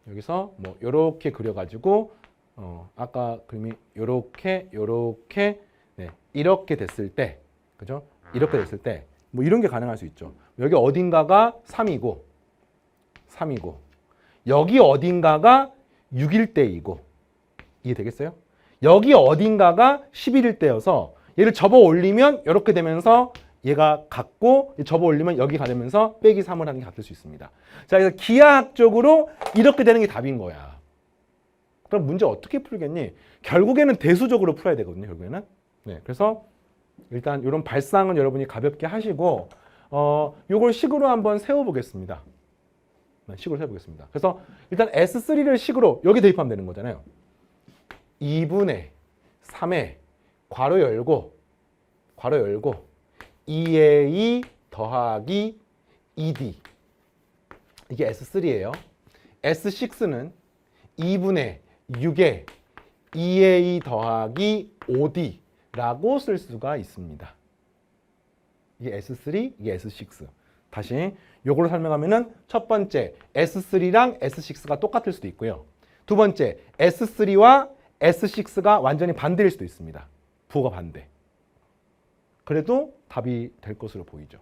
여기서 뭐 이렇게 그려가지고 아까 그림이 요렇게 네, 이렇게 됐을 때, 그죠? 이렇게 됐을 때 뭐 이런 게 가능할 수 있죠. 여기 어딘가가 3이고 여기 어딘가가 6일 때이고 이해되겠어요? 여기 어딘가가 11일 때여서 얘를 접어 올리면 이렇게 되면서 얘가 같고 접어 올리면 여기가 되면서 빼기 3을 하는 게 같을 수 있습니다. 자, 그래서 기하학적으로 이렇게 되는 게 답인 거야. 그럼 문제 어떻게 풀겠니? 결국에는 대수적으로 풀어야 되거든요. 결국에는. 네, 그래서 일단 이런 발상은 여러분이 가볍게 하시고 요걸 식으로 한번 세워보겠습니다. 네, 식으로 세워보겠습니다. 그래서 일단 S3를 식으로 여기 대입하면 되는 거잖아요. 2분의 3에 괄호 열고 2a 더하기 2d 이게 S3예요. S6는 2분의 6에 2a 더하기 5d라고 쓸 수가 있습니다. 이게 S3, 이게 S6. 다시 요걸로 설명하면은 첫 번째 S3랑 S6가 똑같을 수도 있고요. 두 번째 S3와 S6가 완전히 반대일 수도 있습니다. 부호가 반대. 그래도 답이 될 것으로 보이죠.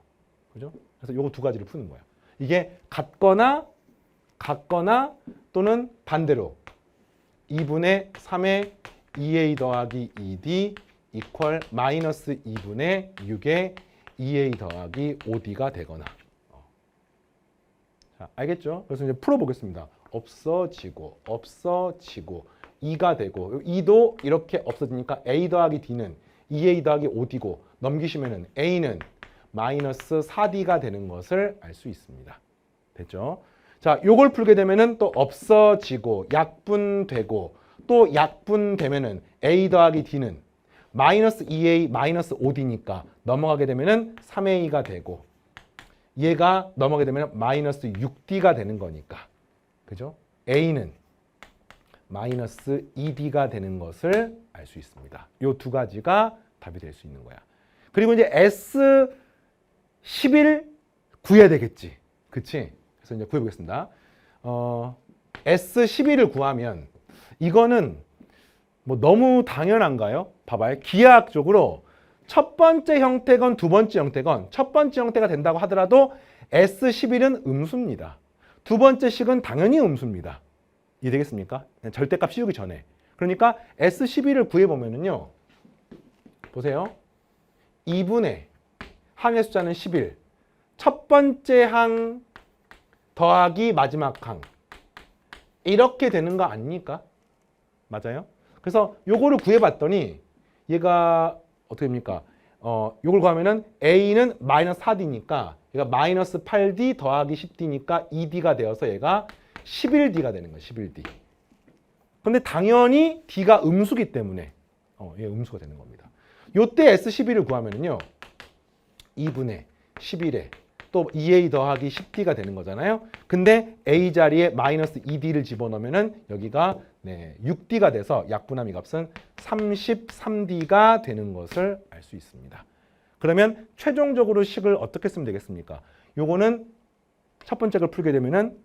그죠? 그래서 요거 두 가지를 푸는 거야. 이게 같거나 또는 반대로 2분의 3의 2a 더하기 2d 이퀄 마이너스 2분의 6의 2a 더하기 5d가 되거나. 자, 알겠죠? 그래서 이제 풀어보겠습니다. 없어지고 2가 되고 2도 이렇게 없어지니까 a 더하기 d는 2a 더하기 5d고 넘기시면은 a는 마이너스 4d가 되는 것을 알 수 있습니다. 됐죠? 자, 요걸 풀게 되면은 또 없어지고 약분되고 또 약분되면은 A 더하기 D는 마이너스 2A 마이너스 5D니까 넘어가게 되면은 3A가 되고 얘가 넘어가게 되면 마이너스 6D가 되는 거니까. 그죠? A는 마이너스 2D가 되는 것을 알 수 있습니다. 이 두 가지가 답이 될 수 있는 거야. 그리고 이제 S11 구해야 되겠지. 그치? 그래서 이제 구해보겠습니다. S11을 구하면 이거는 뭐 너무 당연한가요? 봐봐요. 기하학적으로 첫 번째 형태건 두 번째 형태건 첫 번째 형태가 된다고 하더라도 S11은 음수입니다. 두 번째 식은 당연히 음수입니다. 이해되겠습니까? 절대값 씌우기 전에. 그러니까 S11을 구해보면은요. 보세요. 2분의 항의 숫자는 11. 첫 번째 항 더하기 마지막 항. 이렇게 되는 거 아닙니까? 맞아요? 그래서 요거를 구해봤더니 얘가 어떻게 됩니까? 요걸 구하면은 A는 마이너스 4D니까 얘가 마이너스 8D 더하기 10D니까 2D가 되어서 얘가 11D가 되는 거예요. 11D. 근데 당연히 D가 음수기 때문에 얘 음수가 되는 겁니다. 요때 S11을 구하면은요. 2분의 11에 또 2A 더하기 10D가 되는 거잖아요. 근데 A 자리에 마이너스 2D를 집어넣으면은 여기가 6D가 돼서 약분함 이 값은 33D가 되는 것을 알 수 있습니다. 그러면 최종적으로 식을 어떻게 쓰면 되겠습니까? 요거는 첫 번째 걸 풀게 되면은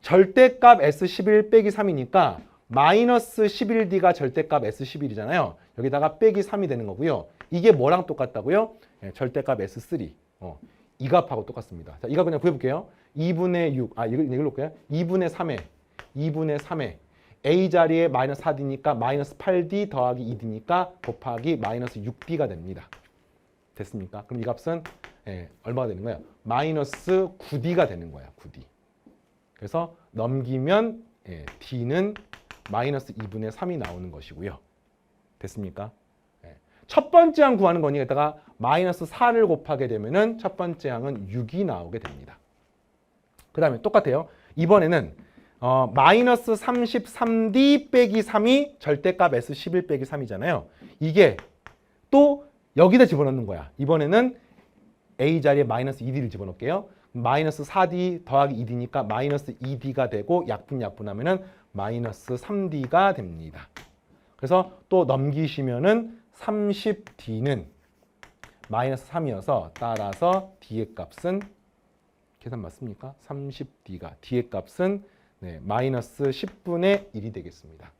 절대값 S11 빼기 3이니까 마이너스 11D가 절대값 S11이잖아요. 여기다가 빼기 3이 되는 거고요. 이게 뭐랑 똑같다고요? 절대값 S3. 이 값하고 똑같습니다. 자, 이 값 그냥 구해볼게요. 2분의 6, 이걸 놓을게요. 2분의 3에 A 자리에 마이너스 4D니까 마이너스 8D 더하기 2D니까 곱하기 마이너스 6D가 됩니다. 됐습니까? 그럼 이 값은 얼마가 되는 거예요? 마이너스 9D가 되는 거야. 9D. 그래서 넘기면 D는 마이너스 2분의 3이 나오는 것이고요. 됐습니까? 첫 번째 항 구하는 거니까 여기다가 마이너스 4를 곱하게 되면은 첫 번째 항은 6이 나오게 됩니다. 그 다음에 똑같아요. 이번에는 마이너스 33D 빼기 3이 절대값 S11 빼기 3이잖아요. 이게 또 여기다 집어넣는 거야. 이번에는 A 자리에 마이너스 2D를 집어넣을게요. 마이너스 4D 더하기 2D니까 마이너스 2D가 되고 약분하면은 마이너스 3D가 됩니다. 그래서 또 넘기시면은 30D는 마이너스 3이어서 따라서 D의 값은 계산 맞습니까? 30D가 D의 값은 마이너스 10분의 1이 되겠습니다.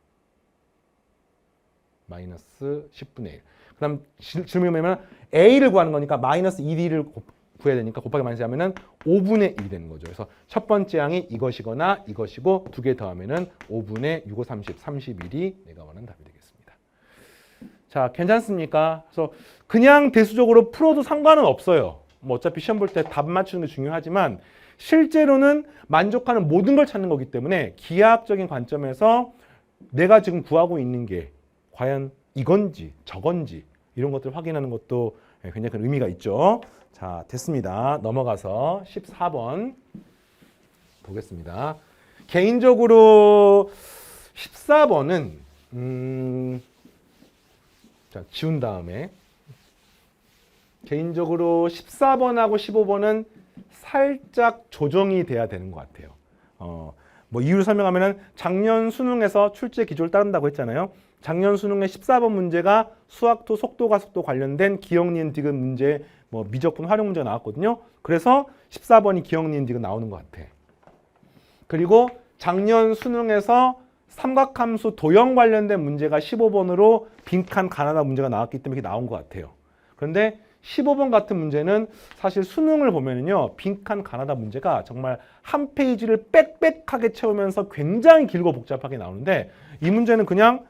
마이너스 10분의 1. 그 다음 질문이 뭐냐면 A를 구하는 거니까 마이너스 2D를 구해야 되니까 곱하기 마이너스 하면은 5분의 1이 되는 거죠. 그래서 첫 번째 항이 이것이거나 이것이고 두 개 더하면은 5분의 6, 5, 30, 31이 내가 원하는 답이 되겠습니다. 자, 괜찮습니까? 그래서 그냥 대수적으로 풀어도 상관은 없어요. 뭐 어차피 시험 볼 때 답 맞추는 게 중요하지만 실제로는 만족하는 모든 걸 찾는 거기 때문에 기하학적인 관점에서 내가 지금 구하고 있는 게 과연 이건지 저건지 이런 것들을 확인하는 것도 굉장히 큰 의미가 있죠. 자, 됐습니다. 넘어가서 14번 보겠습니다. 개인적으로 14번은 자, 지운 다음에 개인적으로 14번하고 15번은 살짝 조정이 돼야 되는 것 같아요. 뭐 이유를 설명하면은 작년 수능에서 출제 기조를 따른다고 했잖아요. 작년 수능의 14번 문제가 수학토 속도가속도 관련된 기억, 니은, 디귿 문제, 뭐 미적분 활용 문제가 나왔거든요. 그래서 14번이 기억, 니은, 디귿 나오는 것 같아. 그리고 작년 수능에서 삼각함수 도형 관련된 문제가 15번으로 빈칸 가나다 문제가 나왔기 때문에 이렇게 나온 것 같아요. 그런데 15번 같은 문제는 사실 수능을 보면은요, 빈칸 가나다 문제가 정말 한 페이지를 빽빽하게 채우면서 굉장히 길고 복잡하게 나오는데 이 문제는 그냥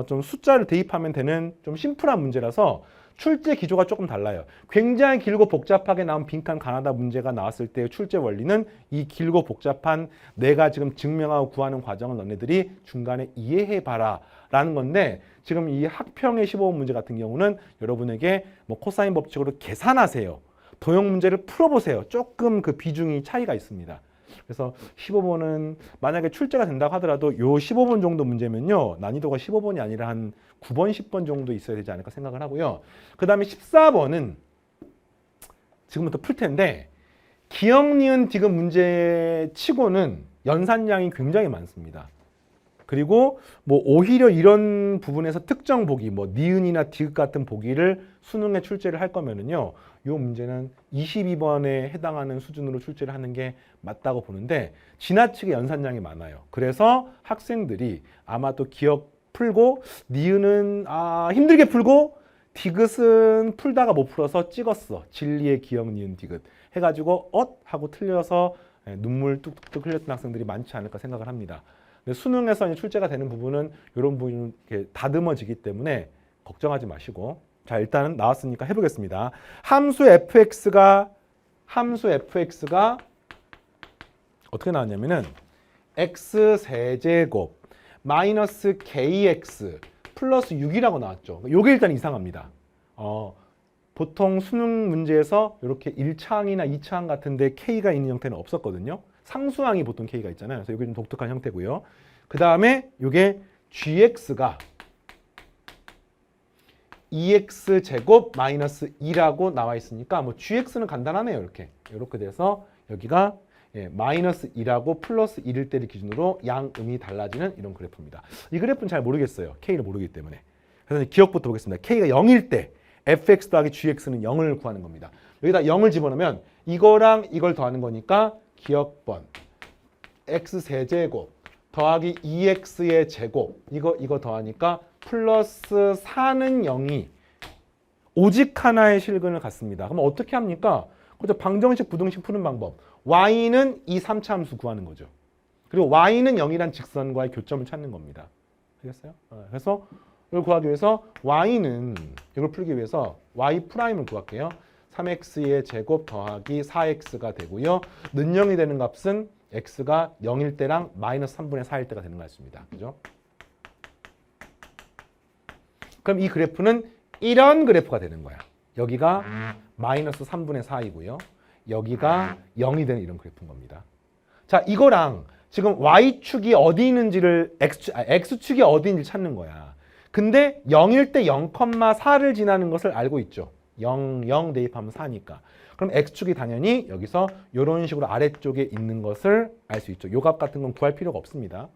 좀 숫자를 대입하면 되는 좀 심플한 문제라서 출제 기조가 조금 달라요. 굉장히 길고 복잡하게 나온 빈칸 가나다 문제가 나왔을 때의 출제 원리는 이 길고 복잡한 내가 지금 증명하고 구하는 과정을 너네들이 중간에 이해해봐라 라는 건데 지금 이 학평의 15번 문제 같은 경우는 여러분에게 뭐 코사인 법칙으로 계산하세요. 도형 문제를 풀어보세요. 조금 그 비중이 차이가 있습니다. 그래서 15번은 만약에 출제가 된다고 하더라도 요 15번 정도 문제면요. 난이도가 15번이 아니라 한 9번, 10번 정도 있어야 되지 않을까 생각을 하고요. 그 다음에 14번은 지금부터 풀 텐데 기역, 니은, 디귿 문제 치고는 연산량이 굉장히 많습니다. 그리고 뭐 오히려 이런 부분에서 특정 보기, 뭐 니은이나 디귿 같은 보기를 수능에 출제를 할 거면은요, 요 문제는 22번에 해당하는 수준으로 출제를 하는 게 맞다고 보는데 지나치게 연산량이 많아요. 그래서 학생들이 아마도 기억 풀고 니은은 힘들게 풀고 디귿은 풀다가 못 풀어서 찍었어. 진리의 기억, 니은, 디귿 해가지고 하고 틀려서 눈물 뚝뚝뚝 흘렸던 학생들이 많지 않을까 생각을 합니다. 근데 수능에서 이제 출제가 되는 부분은 이런 부분이 이렇게 다듬어지기 때문에 걱정하지 마시고, 자 일단은 나왔으니까 해보겠습니다. 함수 fx가 어떻게 나왔냐면은 x 세제곱 마이너스 kx 플러스 6이라고 나왔죠. 요게 일단 이상합니다. 보통 수능 문제에서 이렇게 1차항이나 2차항 같은데 k가 있는 형태는 없었거든요. 상수항이 보통 k가 있잖아요. 그래서 이게 좀 독특한 형태고요. 그 다음에 이게 gx가 2x 제곱 마이너스 2라고 나와 있으니까 뭐 gx는 간단하네요. 이렇게 돼서 여기가 마이너스 2라고 플러스 1일 때를 기준으로 양음이 달라지는 이런 그래프입니다. 이 그래프는 잘 모르겠어요. k를 모르기 때문에. 그래서 기억부터 보겠습니다. k가 0일 때 fx 더하기 gx는 0을 구하는 겁니다. 여기다 0을 집어넣으면 이거랑 이걸 더하는 거니까 기억번 x 세제곱 더하기 2x의 제곱 이거 더하니까 플러스 4는 0이 오직 하나의 실근을 갖습니다. 그럼 어떻게 합니까? 그죠? 방정식, 부등식 푸는 방법. y는 이 3차 함수 구하는 거죠. 그리고 y는 0이란 직선과의 교점을 찾는 겁니다. 알겠어요? 그래서 이걸 구하기 위해서 y는 이걸 풀기 위해서 y 프라임을 구할게요. 3x의 제곱 더하기 4x가 되고요. 는 0이 되는 값은 x가 0일 때랑 마이너스 3분의 4일 때가 되는 것 같습니다. 그죠? 그럼 이 그래프는 이런 그래프가 되는 거야. 여기가 마이너스 3분의 4이고요. 여기가 0이 되는 이런 그래프인 겁니다. 자, 이거랑 지금 y축이 어디 있는지를 x축이 어디 있는지 찾는 거야. 근데 0일 때 0,4를 지나는 것을 알고 있죠. 0, 0 대입하면 4니까. 그럼 x축이 당연히 여기서 이런 식으로 아래쪽에 있는 것을 알 수 있죠. 요 값 같은 건 구할 필요가 없습니다.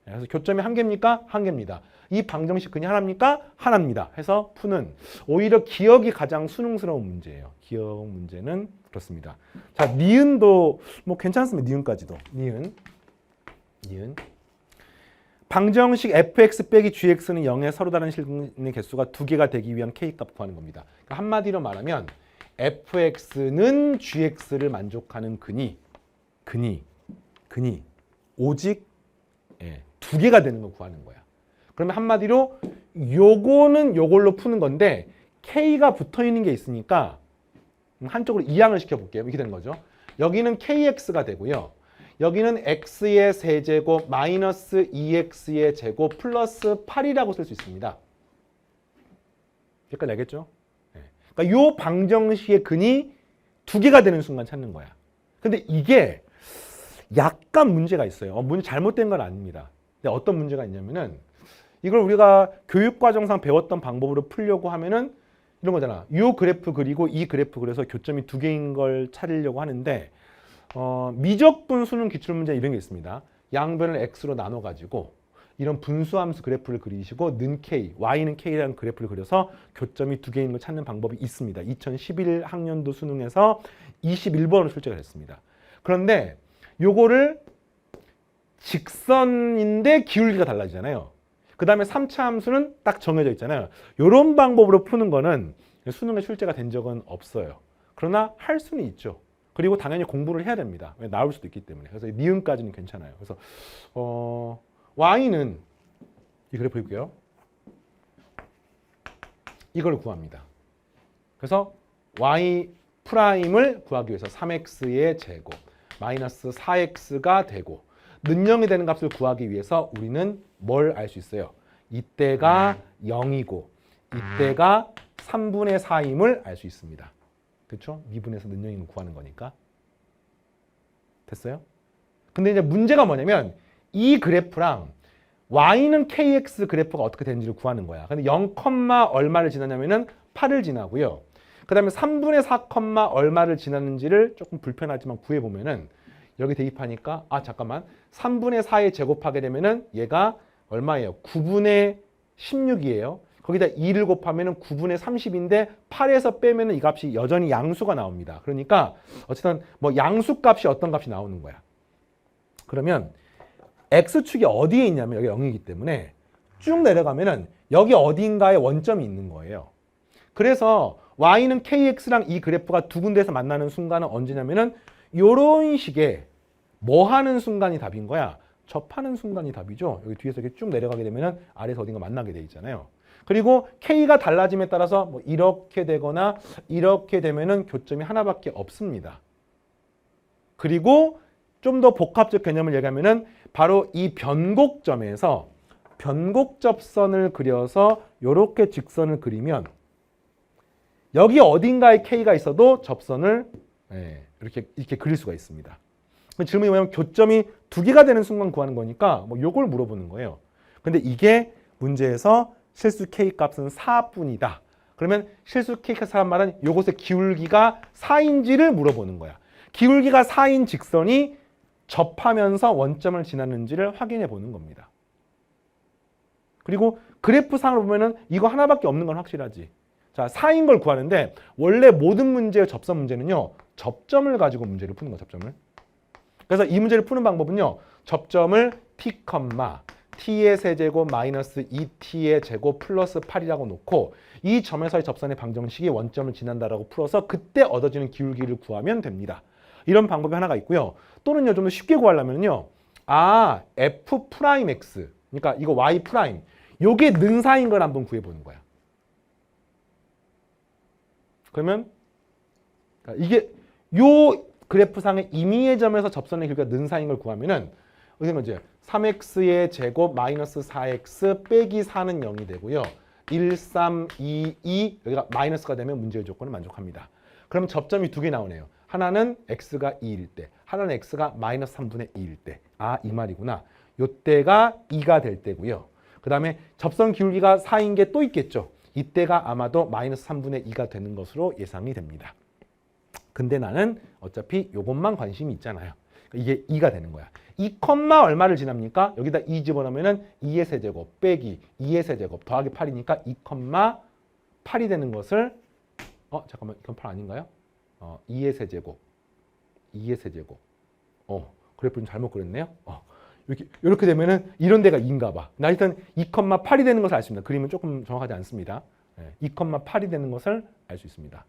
그래서 교점이 한 개입니까? 한 개입니다. 이 방정식 근이 하나입니까? 하나입니다. 해서 푸는 오히려 기억이 가장 수능스러운 문제예요. 기억 문제는 그렇습니다. 자, 니은도 뭐 괜찮습니다. 니은까지도. 니은. 방정식 fx 빼기 gx는 0에 서로 다른 실근의 개수가 2개가 되기 위한 k값 구하는 겁니다. 그러니까 한마디로 말하면 fx는 gx를 만족하는 근이 오직 2개가 되는 걸 구하는 거야. 그러면 한마디로 요거는 요걸로 푸는 건데 k가 붙어 있는 게 있으니까 한쪽으로 이항을 시켜볼게요. 이렇게 되는 거죠. 여기는 kx가 되고요. 여기는 x의 세제곱 마이너스 2x의 제곱 플러스 8이라고 쓸 수 있습니다. 여기까지 알겠죠? 그러니까 요 방정식의 근이 2개가 되는 순간 찾는 거야. 근데 이게 약간 문제가 있어요. 문제 잘못된 건 아닙니다. 근데 어떤 문제가 있냐면은 이걸 우리가 교육과정상 배웠던 방법으로 풀려고 하면은 이런 거잖아. 요 그래프 그리고 이 그래프 그려서 교점이 2개인 걸 찾으려고 하는데 미적분 수능 기출문제 이런 게 있습니다. 양변을 x로 나눠가지고 이런 분수함수 그래프를 그리시고 는 k, y는 k라는 그래프를 그려서 교점이 2개인 걸 찾는 방법이 있습니다. 2011 학년도 수능에서 21번으로 출제가 됐습니다. 그런데 요거를 직선인데 기울기가 달라지잖아요. 그 다음에 3차 함수는 딱 정해져 있잖아요. 이런 방법으로 푸는 거는 수능에 출제가 된 적은 없어요. 그러나 할 수는 있죠. 그리고 당연히 공부를 해야 됩니다. 나올 수도 있기 때문에. 그래서 니은까지는 괜찮아요. 그래서 y는 이 그래프 볼게요. 이걸 구합니다. 그래서 y 프라임을 구하기 위해서 3x의 제곱 마이너스 4x가 되고 는 0이 되는 값을 구하기 위해서 우리는 뭘 알 수 있어요? 이때가 0이고 이때가 3분의 4임을 알 수 있습니다. 그렇죠? 미분에서 는 0임을 구하는 거니까. 됐어요? 근데 이제 문제가 뭐냐면 이 그래프랑 y는 kx 그래프가 어떻게 되는지를 구하는 거야. 근데 0, 얼마를 지나냐면은 8을 지나고요. 그 다음에 3분의 4, 얼마를 지났는지를 조금 불편하지만 구해보면은 여기 대입하니까 잠깐만 3분의 4에 제곱하게 되면은 얘가 얼마예요? 9분의 16이에요. 거기다 2를 곱하면은 9분의 30인데 8에서 빼면은 이 값이 여전히 양수가 나옵니다. 그러니까 어쨌든 뭐 양수 값이 어떤 값이 나오는 거야. 그러면 x축이 어디에 있냐면 여기 0이기 때문에 쭉 내려가면은 여기 어딘가에 원점이 있는 거예요. 그래서 y는 kx랑 이 그래프가 두 군데에서 만나는 순간은 언제냐면은 요런 식의 뭐 하는 순간이 답인 거야? 접하는 순간이 답이죠. 여기 뒤에서 이렇게 쭉 내려가게 되면은 아래에서 어딘가 만나게 돼 있잖아요. 그리고 k가 달라짐에 따라서 뭐 이렇게 되거나 이렇게 되면은 교점이 하나밖에 없습니다. 그리고 좀 더 복합적 개념을 얘기하면은 바로 이 변곡점에서 변곡접선을 그려서 이렇게 직선을 그리면 여기 어딘가에 k가 있어도 접선을 이렇게 그릴 수가 있습니다. 질문이 뭐냐면 교점이 두 개가 되는 순간 구하는 거니까 뭐 요걸 물어보는 거예요. 근데 이게 문제에서 실수 k 값은 4뿐이다. 그러면 실수 k 값 4란 말은 요것의 기울기가 4인지를 물어보는 거야. 기울기가 4인 직선이 접하면서 원점을 지났는지를 확인해 보는 겁니다. 그리고 그래프상으로 보면은 이거 하나밖에 없는 건 확실하지. 자, 4인 걸 구하는데 원래 모든 문제의 접선 문제는요. 접점을 가지고 문제를 푸는 거야, 접점을. 그래서 이 문제를 푸는 방법은요. 접점을 t, t의 세제곱 마이너스 2t의 제곱 플러스 8이라고 놓고 이 점에서의 접선의 방정식이 원점을 지난다라고 풀어서 그때 얻어지는 기울기를 구하면 됩니다. 이런 방법이 하나가 있고요. 또는요, 좀 더 쉽게 구하려면요. f'(x) 그러니까 이거 y'. 요게 능사인 걸 한번 구해보는 거야. 그러면 이게 요 그래프상의 임의의 점에서 접선의 길이가 능사인 걸 구하면은 어떻게 된 거지? 3x의 제곱 마이너스 4x 빼기 4는 0이 되고요. 1, 3, 2, 2 여기가 마이너스가 되면 문제의 조건을 만족합니다. 그럼 접점이 두 개 나오네요. 하나는 x가 2일 때, 하나는 x가 마이너스 3분의 2일 때. 이 말이구나. 요때가 2가 될 때고요. 그 다음에 접선 기울기가 4인 게 또 있겠죠. 이때가 아마도 마이너스 3분의 2가 되는 것으로 예상이 됩니다. 근데 나는 어차피 요것만 관심이 있잖아요. 이게 2가 되는 거야. 2, 얼마를 지납니까? 여기다 2 집어넣으면 2의 세제곱 빼기 2의 세제곱 더하기 8이니까 2, 8이 되는 것을 잠깐만 이건 8 아닌가요? 2의 세제곱 2의 세제곱 그래프 좀 잘못 그렸네요. 이렇게 되면은 이런 데가 2인가 봐. 나 일단 2, 8이 되는 것을 알 수 있습니다. 그림은 조금 정확하지 않습니다. 2, 8이 되는 것을 알 수 있습니다.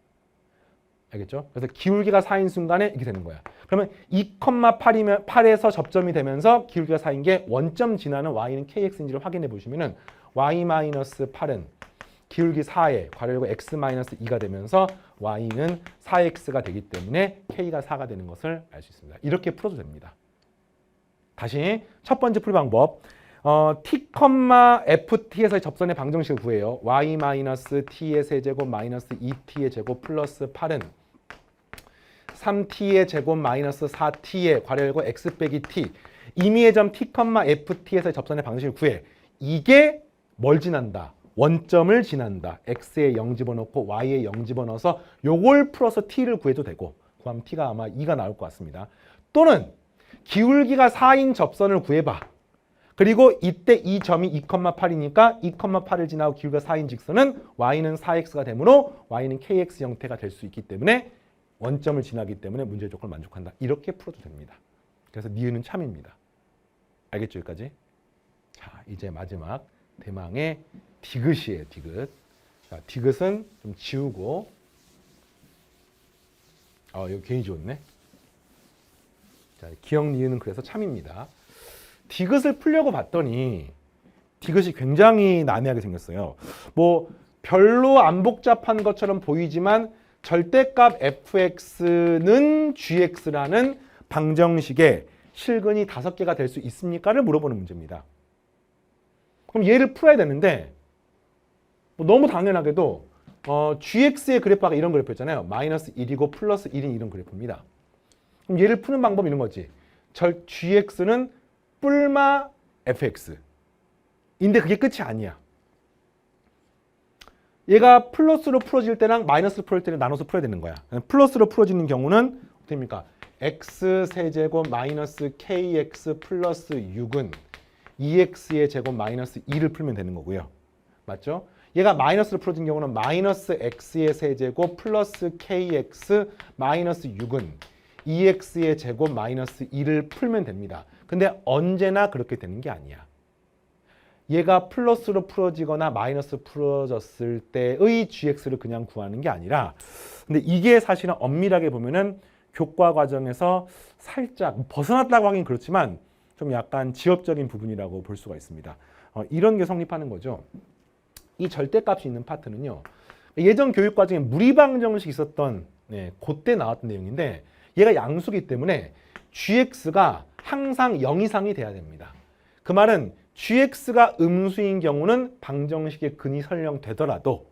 알겠죠? 그래서 기울기가 4인 순간에 이렇게 되는 거야. 그러면 2,8이면 8에서 접점이 되면서 기울기가 4인 게 원점 지나는 y는 kx인지를 확인해 보시면은 y-8은 기울기 4에 괄호열고 x-2가 되면서 y는 4x가 되기 때문에 k가 4가 되는 것을 알 수 있습니다. 이렇게 풀어도 됩니다. 다시 첫 번째 풀 방법. t, ft에서의 접선의 방정식을 구해요. y-t의 세제곱 마이너스 2t의 제곱 플러스 8은 3t의 제곱 마이너스 4t의 괄호 열고 x 빼기 t. 임의의 점 t, ft에서의 접선의 방정식을 구해. 이게 뭘 지난다? 원점을 지난다. x에 0 집어넣고 y에 0 집어넣어서 요걸 풀어서 t를 구해도 되고 구하면 t가 아마 2가 나올 것 같습니다. 또는 기울기가 4인 접선을 구해봐. 그리고 이때 이 점이 2,8이니까 2,8을 지나고 기울기가 4인 직선은 y는 4x가 되므로 y는 kx 형태가 될 수 있기 때문에 원점을 지나기 때문에 문제 조건을 만족한다. 이렇게 풀어도 됩니다. 그래서 니은은 참입니다. 알겠죠? 여기까지? 자, 이제 마지막 대망의 디귿이에요. 디귿. 자, 디귿은 좀 지우고 이거 괜히 지웠네. 자, 기억 니은은 그래서 참입니다. 디귿을 풀려고 봤더니 디귿이 굉장히 난해하게 생겼어요. 뭐 별로 안 복잡한 것처럼 보이지만 절대값 fx는 gx라는 방정식에 실근이 5개가 될 수 있습니까를 물어보는 문제입니다. 그럼 얘를 풀어야 되는데 너무 당연하게도 gx의 그래프가 이런 그래프였잖아요. 마이너스 1이고 플러스 1인 이런 그래프입니다. 그럼 얘를 푸는 방법이 이런 거지. gx는 뿔마 fx. 인데 그게 끝이 아니야. 얘가 플러스로 풀어질 때랑 마이너스로 풀어질 때는 나눠서 풀어야 되는 거야. 플러스로 풀어지는 경우는 어떻게 됩니까? x 세제곱 마이너스 kx 플러스 6은 2x의 제곱 마이너스 2를 풀면 되는 거고요. 맞죠? 얘가 마이너스로 풀어진 경우는 마이너스 x의 세제곱 플러스 kx 마이너스 6은 2x의 제곱 마이너스 2를 풀면 됩니다. 근데 언제나 그렇게 되는 게 아니야. 얘가 플러스로 풀어지거나 마이너스로 풀어졌을 때의 gx를 그냥 구하는 게 아니라, 근데 이게 사실은 엄밀하게 보면은 교과 과정에서 살짝 벗어났다고 하긴 그렇지만 좀 약간 지엽적인 부분이라고 볼 수가 있습니다. 이런 게 성립하는 거죠. 이 절대값이 있는 파트는요, 예전 교육 과정에 무리방정식이 있었던 그때 나왔던 내용인데, 얘가 양수기 때문에 gx가 항상 0 이상이 돼야 됩니다. 그 말은 gx가 음수인 경우는 방정식의 근이 설령 되더라도,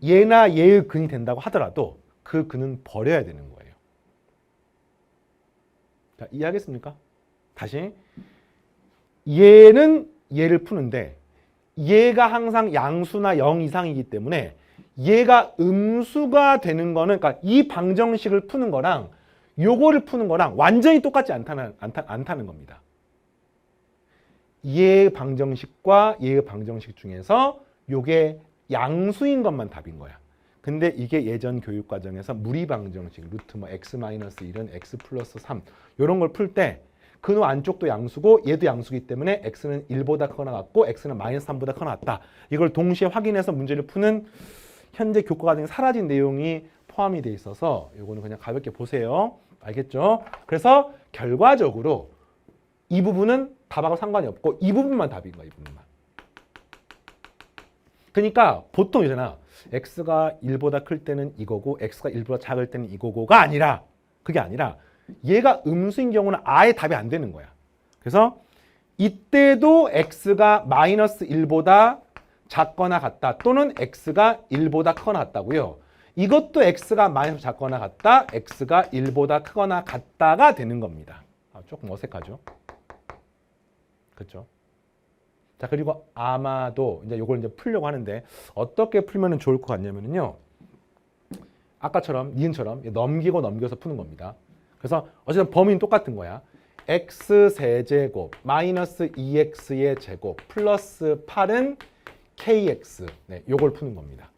얘나 얘의 근이 된다고 하더라도 그 근은 버려야 되는 거예요. 자, 이해하겠습니까? 다시, 얘는 얘를 푸는데 얘가 항상 양수나 0 이상이기 때문에 얘가 음수가 되는 거는, 그러니까 이 방정식을 푸는 거랑 요거를 푸는 거랑 완전히 똑같지 않다는 겁니다. 얘의 방정식과 얘의 방정식 중에서 요게 양수인 것만 답인 거야. 근데 이게 예전 교육 과정에서 무리 방정식, 루트 뭐 x-1은 x 플러스 3 요런 걸 풀 때 근호 안쪽도 양수고 얘도 양수기 때문에 x는 1보다 크거나 같고 x는 마이너스 3보다 크거나 같다. 이걸 동시에 확인해서 문제를 푸는 현재 교과 과정에 사라진 내용이 포함이 돼 있어서 요거는 그냥 가볍게 보세요. 알겠죠? 그래서 결과적으로 이 부분은 답하고 상관이 없고 이 부분만 답인 거야. 이 부분만. 그러니까 보통 이잖아. x가 1보다 클 때는 이거고 x가 1보다 작을 때는 이거고가 아니라, 그게 아니라 얘가 음수인 경우는 아예 답이 안 되는 거야. 그래서 이때도 x가 마이너스 1보다 작거나 같다, 또는 x가 1보다 크거나 같다고요. 이것도 x가 마이너스 작거나 같다, x가 1보다 크거나 같다가 되는 겁니다. 조금 어색하죠? 그렇죠? 자, 그리고 아마도 이제 요걸 이제 풀려고 하는데 어떻게 풀면 좋을 것 같냐면요, 아까처럼 니은처럼 넘기고 넘겨서 푸는 겁니다. 그래서 어쨌든 범위는 똑같은 거야. x 세제곱 마이너스 2x의 제곱 플러스 8은 kx. 네, 요걸 푸는 겁니다.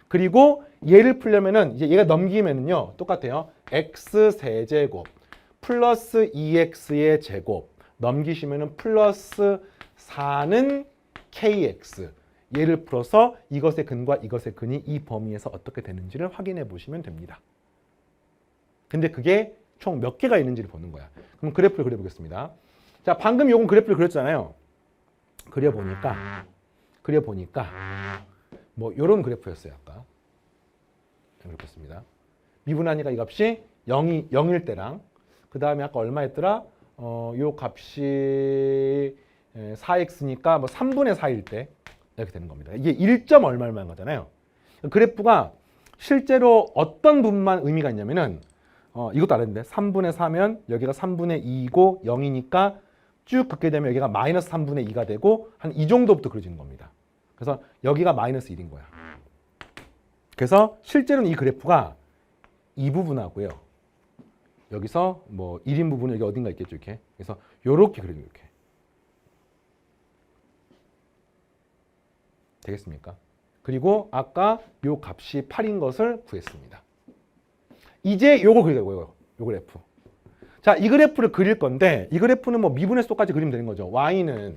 그리고 얘를 풀려면은 이제 얘가 넘기면은요 똑같아요. x 세제곱 플러스 2x의 제곱 넘기시면은 플러스 4는 kx. 얘를 풀어서 이것의 근과 이것의 근이 이 범위에서 어떻게 되는지를 확인해 보시면 됩니다. 근데 그게 총 몇 개가 있는지를 보는 거야. 그럼 그래프를 그려보겠습니다. 자, 방금 요건 그래프를 그렸잖아요. 그려보니까 뭐 요런 그래프였어요. 아까 그렇습니다. 미분하니까 이 값이 0일 때랑, 그 다음에 아까 얼마였더라? 요 값이 4x니까 뭐 3분의 4일 때 이렇게 되는 겁니다. 이게 1점 얼마만 거잖아요. 그래프가 실제로 어떤 부분만 의미가 있냐면은 이것도 알았는데 3분의 4면 여기가 3분의 2이고 0이니까 쭉 긋게 되면 여기가 마이너스 3분의 2가 되고 한 이 정도부터 그려지는 겁니다. 그래서 여기가 마이너스 1인 거야. 그래서 실제로는 이 그래프가 이 부분하고요, 여기서 뭐 1인 부분은 여기 어딘가 있겠죠, 이렇게. 그래서 요렇게 그려요, 이렇게. 되겠습니까? 그리고 아까 요 값이 8인 것을 구했습니다. 이제 요거 그리려고요. 요 그래프. 자, 이 그래프를 그릴 건데 이 그래프는 뭐 미분에서 똑같이 그리면 되는 거죠. y는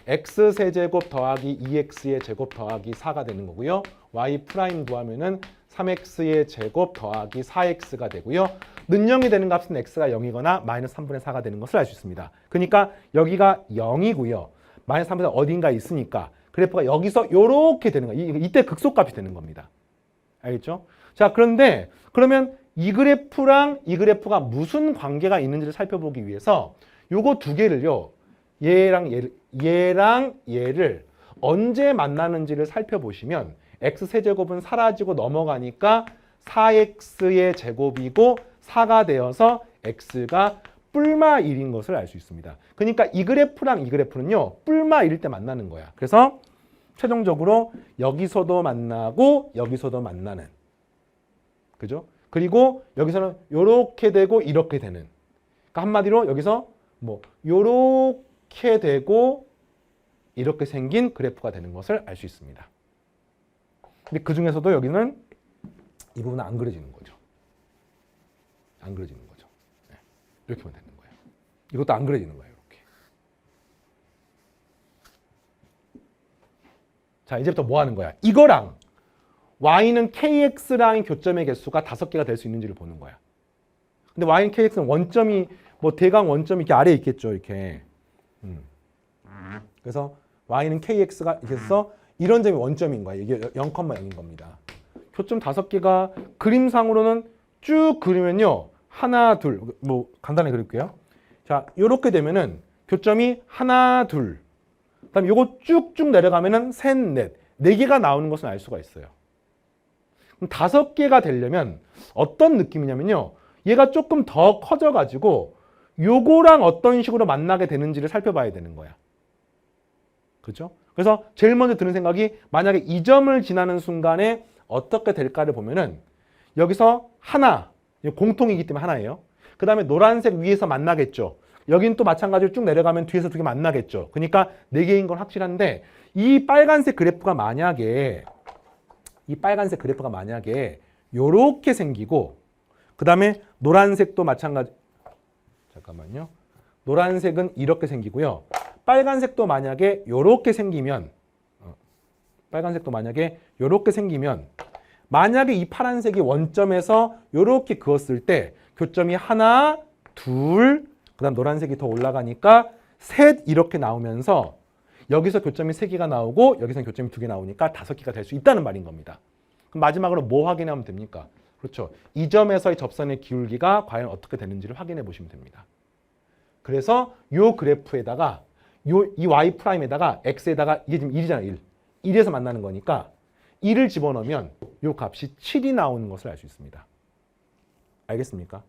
x 세제곱 더하기 2x의 제곱 더하기 4가 되는 거고요. y 프라임 구하면은 3x의 제곱 더하기 4x가 되고요. 는영이 되는 값은 x가 0이거나 마이너스 3분의 4가 되는 것을 알 수 있습니다. 그러니까 여기가 0이고요. 마이너스 3분의 4 어딘가 있으니까 그래프가 여기서 요렇게 되는 거예요. 이때 극소값이 되는 겁니다. 알겠죠? 자, 그런데 그러면 이 그래프랑 이 그래프가 무슨 관계가 있는지를 살펴보기 위해서 요거 두 개를요, 얘랑 얘를 언제 만나는지를 살펴보시면 x세제곱은 사라지고 넘어가니까 4x의 제곱이고 4가 되어서 x가 뿔마 1인 것을 알 수 있습니다. 그러니까 이 그래프랑 이 그래프는요, 뿔마 1일 때 만나는 거야. 그래서 최종적으로 여기서도 만나고 여기서도 만나는, 그죠? 그리고 여기서는 요렇게 되고 이렇게 되는, 그러니까 한마디로 여기서 뭐 요렇게 되고 이렇게 생긴 그래프가 되는 것을 알 수 있습니다. 근데 그 중에서도 여기는 이 부분은 안 그려지는 거죠. 안 그려지는 거죠. 네. 이렇게만 되는 거예요. 이것도 안 그려지는 거예요. 이렇게. 자, 이제부터 뭐 하는 거야? 이거랑 y는 kx랑 교점의 개수가 5개가 될 수 있는지를 보는 거야. 근데 y는 kx는 원점이 뭐 대강 원점이 이렇게 아래에 있겠죠. 이렇게. 그래서 y는 kx가 있어서 이런 점이 원점인 거야. 이게 0,0인 겁니다. 교점 5개가 그림상으로는 쭉 그리면요. 하나, 둘, 뭐 간단히 그릴게요. 자, 요렇게 되면은 교점이 하나, 둘. 그다음에 요거 쭉쭉 내려가면은 셋, 넷. 4개가 나오는 것을 알 수가 있어요. 그럼 5개가 되려면 어떤 느낌이냐면요. 얘가 조금 더 커져가지고 요거랑 어떤 식으로 만나게 되는지를 살펴봐야 되는 거야. 그죠? 그래서 제일 먼저 드는 생각이 만약에 이 점을 지나는 순간에 어떻게 될까를 보면은 여기서 하나, 공통이기 때문에 하나예요. 그 다음에 노란색 위에서 만나겠죠. 여긴 또 마찬가지로 쭉 내려가면 뒤에서 2개 만나겠죠. 그러니까 4개인 건 확실한데 이 빨간색 그래프가 만약에 요렇게 생기고 그 다음에 노란색도 마찬가지, 잠깐만요. 노란색은 이렇게 생기고요. 빨간색도 만약에 요렇게 생기면 만약에 이 파란색이 원점에서 요렇게 그었을 때 교점이 하나, 둘, 그 다음 노란색이 더 올라가니까 셋 이렇게 나오면서 여기서 교점이 3개가 나오고 여기서 교점이 2개 나오니까 5개가 될 수 있다는 말인 겁니다. 그럼 마지막으로 뭐 확인하면 됩니까? 그렇죠. 이 점에서의 접선의 기울기가 과연 어떻게 되는지를 확인해 보시면 됩니다. 그래서 요 그래프에다가 이 y'에다가 x에다가 이게 지금 1이잖아. 1. 1에서 만나는 거니까 1을 집어넣으면 요 값이 7이 나오는 것을 알 수 있습니다. 알겠습니까?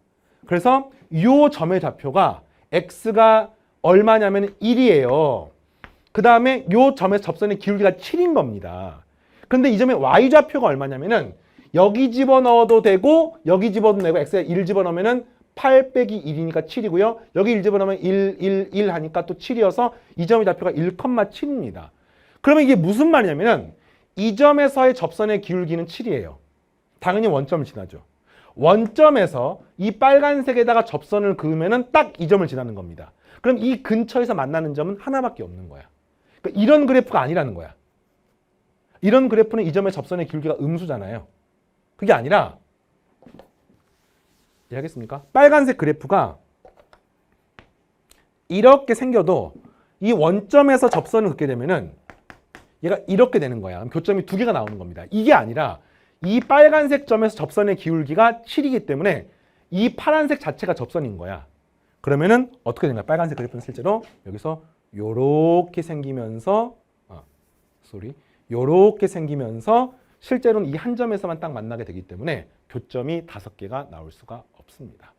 그래서 요 점의 좌표가 x가 얼마냐면 1이에요. 그 다음에 요 점에서 접선의 기울기가 7인 겁니다. 근데 이 점의 y좌표가 얼마냐면은 여기 집어넣어도 되고 여기 집어넣어도 되고 x에 1 집어넣으면은 8 빼기 1이니까 7이고요. 여기 1 집어넣으면 1 하니까 또 7이어서 이 점의 좌표가 1,7입니다. 그러면 이게 무슨 말이냐면은 이 점에서의 접선의 기울기는 7이에요. 당연히 원점을 지나죠. 원점에서 이 빨간색에다가 접선을 그으면은 딱 이 점을 지나는 겁니다. 그럼 이 근처에서 만나는 점은 하나밖에 없는 거야. 그러니까 이런 그래프가 아니라는 거야. 이런 그래프는 이 점의 접선의 기울기가 음수잖아요. 그게 아니라 이해하겠습니까? 빨간색 그래프가 이렇게 생겨도 이 원점에서 접선을 긋게 되면은 얘가 이렇게 되는 거야. 그럼 교점이 2개가 나오는 겁니다. 이게 아니라 이 빨간색 점에서 접선의 기울기가 7이기 때문에 이 파란색 자체가 접선인 거야. 그러면은 어떻게 되는가? 빨간색 그래프는 실제로 여기서 요렇게 생기면서 요렇게 생기면서 실제로는 이 한 점에서만 딱 만나게 되기 때문에 교점이 5개가 나올 수가 없습니다.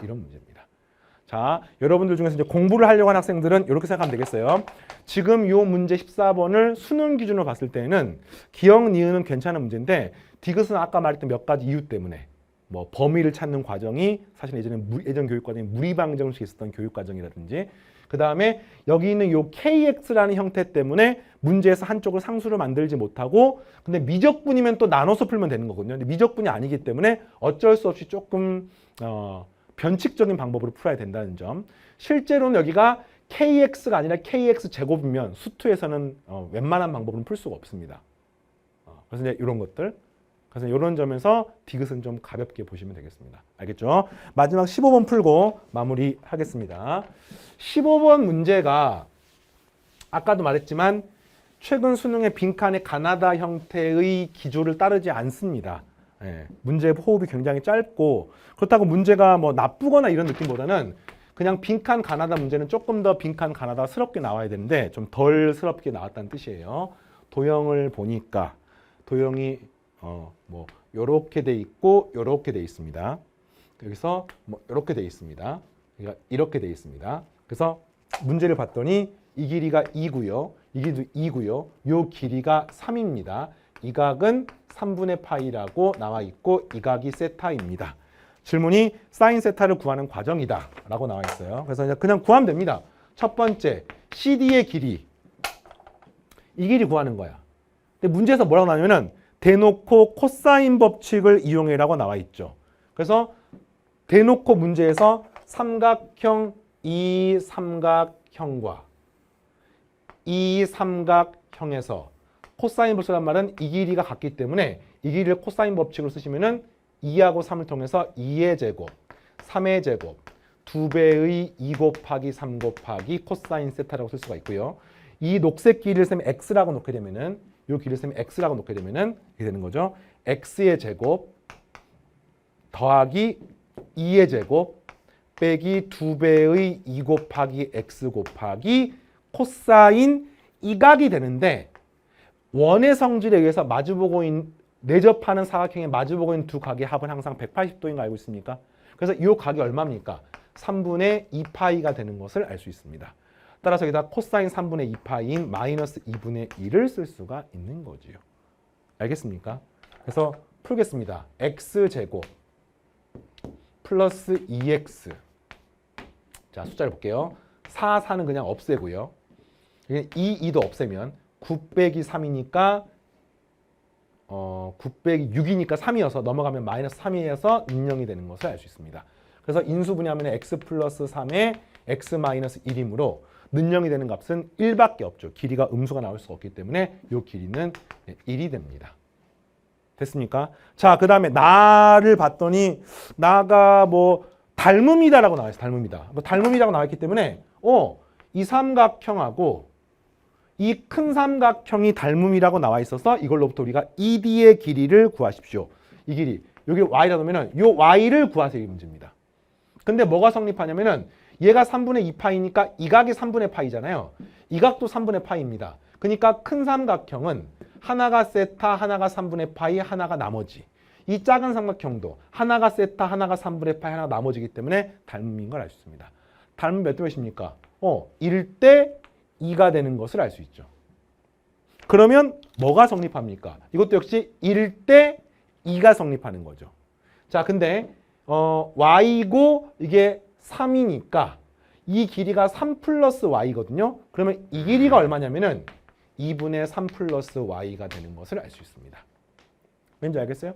이런 문제입니다. 자, 여러분들 중에서 이제 공부를 하려고 하는 학생들은 이렇게 생각하면 되겠어요. 지금 이 문제 14번을 수능 기준으로 봤을 때는 기억, 니은은 괜찮은 문제인데 디귿은 아까 말했던 몇 가지 이유 때문에 뭐 범위를 찾는 과정이 사실 예전 교육 과정이 무리방정식에 있었던 교육 과정이라든지 그 다음에 여기 있는 요 KX라는 형태 때문에 문제에서 한쪽을 상수로 만들지 못하고 근데 미적분이면 또 나눠서 풀면 되는 거거든요. 근데 미적분이 아니기 때문에 어쩔 수 없이 조금 변칙적인 방법으로 풀어야 된다는 점. 실제로는 여기가 KX가 아니라 KX 제곱이면 수투에서는 웬만한 방법은 풀 수가 없습니다. 그래서 이제 이런 것들. 그래서 이런 점에서 디귿은 좀 가볍게 보시면 되겠습니다. 알겠죠? 마지막 15번 풀고 마무리하겠습니다. 15번 문제가 아까도 말했지만 최근 수능의 빈칸의 가나다 형태의 기조를 따르지 않습니다. 문제의 호흡이 굉장히 짧고 그렇다고 문제가 뭐 나쁘거나 이런 느낌보다는 그냥 빈칸 가나다 문제는 조금 더 빈칸 가나다스럽게 나와야 되는데 좀 덜 스럽게 나왔다는 뜻이에요. 도형을 보니까 도형이 뭐 요렇게 돼 있고 요렇게 돼 있습니다. 여기서 뭐 요렇게 돼 있습니다. 그러니까 이렇게 되어 있습니다. 그래서 문제를 봤더니 이 길이가 2고요. 이 길이도 2고요. 이 길이가 3입니다. 이 각은 3분의 파이라고 나와 있고 이 각이 세타입니다. 질문이 사인 세타를 구하는 과정이다 라고 나와 있어요. 그래서 이제 그냥 구하면 됩니다. 첫 번째, CD의 길이. 이 길이 구하는 거야. 근데 문제에서 뭐라고 나오냐면은 대놓고 코사인 법칙을 이용해라고 나와 있죠. 그래서 대놓고 문제에서 삼각형 이 삼각형과 이 삼각형에서 코사인 법칙이란 말은 이 길이가 같기 때문에 이 길이를 코사인 법칙으로 쓰시면은 2하고 3을 통해서 2의 제곱, 3의 제곱, 2배의 2 곱하기 3 곱하기 코사인 세타라고 쓸 수가 있고요. 이 녹색 길이를 쓰면 x라고 놓게 되면은 이 길이를 쓰면 x라고 놓게 되면은 이렇게 되는 거죠. x의 제곱 더하기 2의 제곱 빼기 2배의 2 곱하기 x 곱하기 코사인 이 각이 되는데 원의 성질에 의해서 마주보고 있는 내접하는 사각형에 마주보고 있는 두 각의 합은 항상 180도인 거 알고 있습니까? 그래서 이 각이 얼마입니까? 3분의 2파이가 되는 것을 알 수 있습니다. 따라서 여기다 코사인 3분의 2파이인 마이너스 2분의 1을 쓸 수가 있는 거지요. 알겠습니까? 그래서 풀겠습니다. x제곱 플러스 2x. 자, 숫자를 볼게요. 4, 4는 그냥 없애고요. 2, 2도 없애면 9 빼기 3이니까 9 빼기 6이니까 3이어서 넘어가면 마이너스 3이어서 인정이 되는 것을 알 수 있습니다. 그래서 인수분해하면 x 플러스 3에 x 마이너스 1이므로 능령이 되는 값은 1밖에 없죠. 길이가 음수가 나올 수 없기 때문에 이 길이는 1이 됩니다. 됐습니까? 자, 그 다음에 나를 봤더니 나가 뭐 닮음이다라고 나와 있어요. 닮음이다. 뭐 닮음이라고 나와 있기 때문에 이 삼각형하고 이 큰 삼각형이 닮음이라고 나와 있어서 이걸로부터 우리가 ED의 길이를 구하십시오. 이 길이 여기 y라 놓으면은 이 y를 구하세요. 이 문제입니다. 근데 뭐가 성립하냐면은 얘가 3분의 2파이니까 이 각이 3분의 파이잖아요. 이 각도 3분의 파이입니다. 그러니까 큰 삼각형은 하나가 세타, 하나가 3분의 파이, 하나가 나머지. 이 작은 삼각형도 하나가 세타, 하나가 3분의 파이, 하나가 나머지이기 때문에 닮음인 걸 알 수 있습니다. 닮음 몇 대 몇입니까? 1대 2가 되는 것을 알 수 있죠. 그러면 뭐가 성립합니까? 이것도 역시 1대 2가 성립하는 거죠. 자, 근데 y고 이게 3이니까 이 길이가 3 플러스 y거든요. 그러면 이 길이가 얼마냐면은 2분의 3 플러스 y가 되는 것을 알 수 있습니다. 왠지 알겠어요?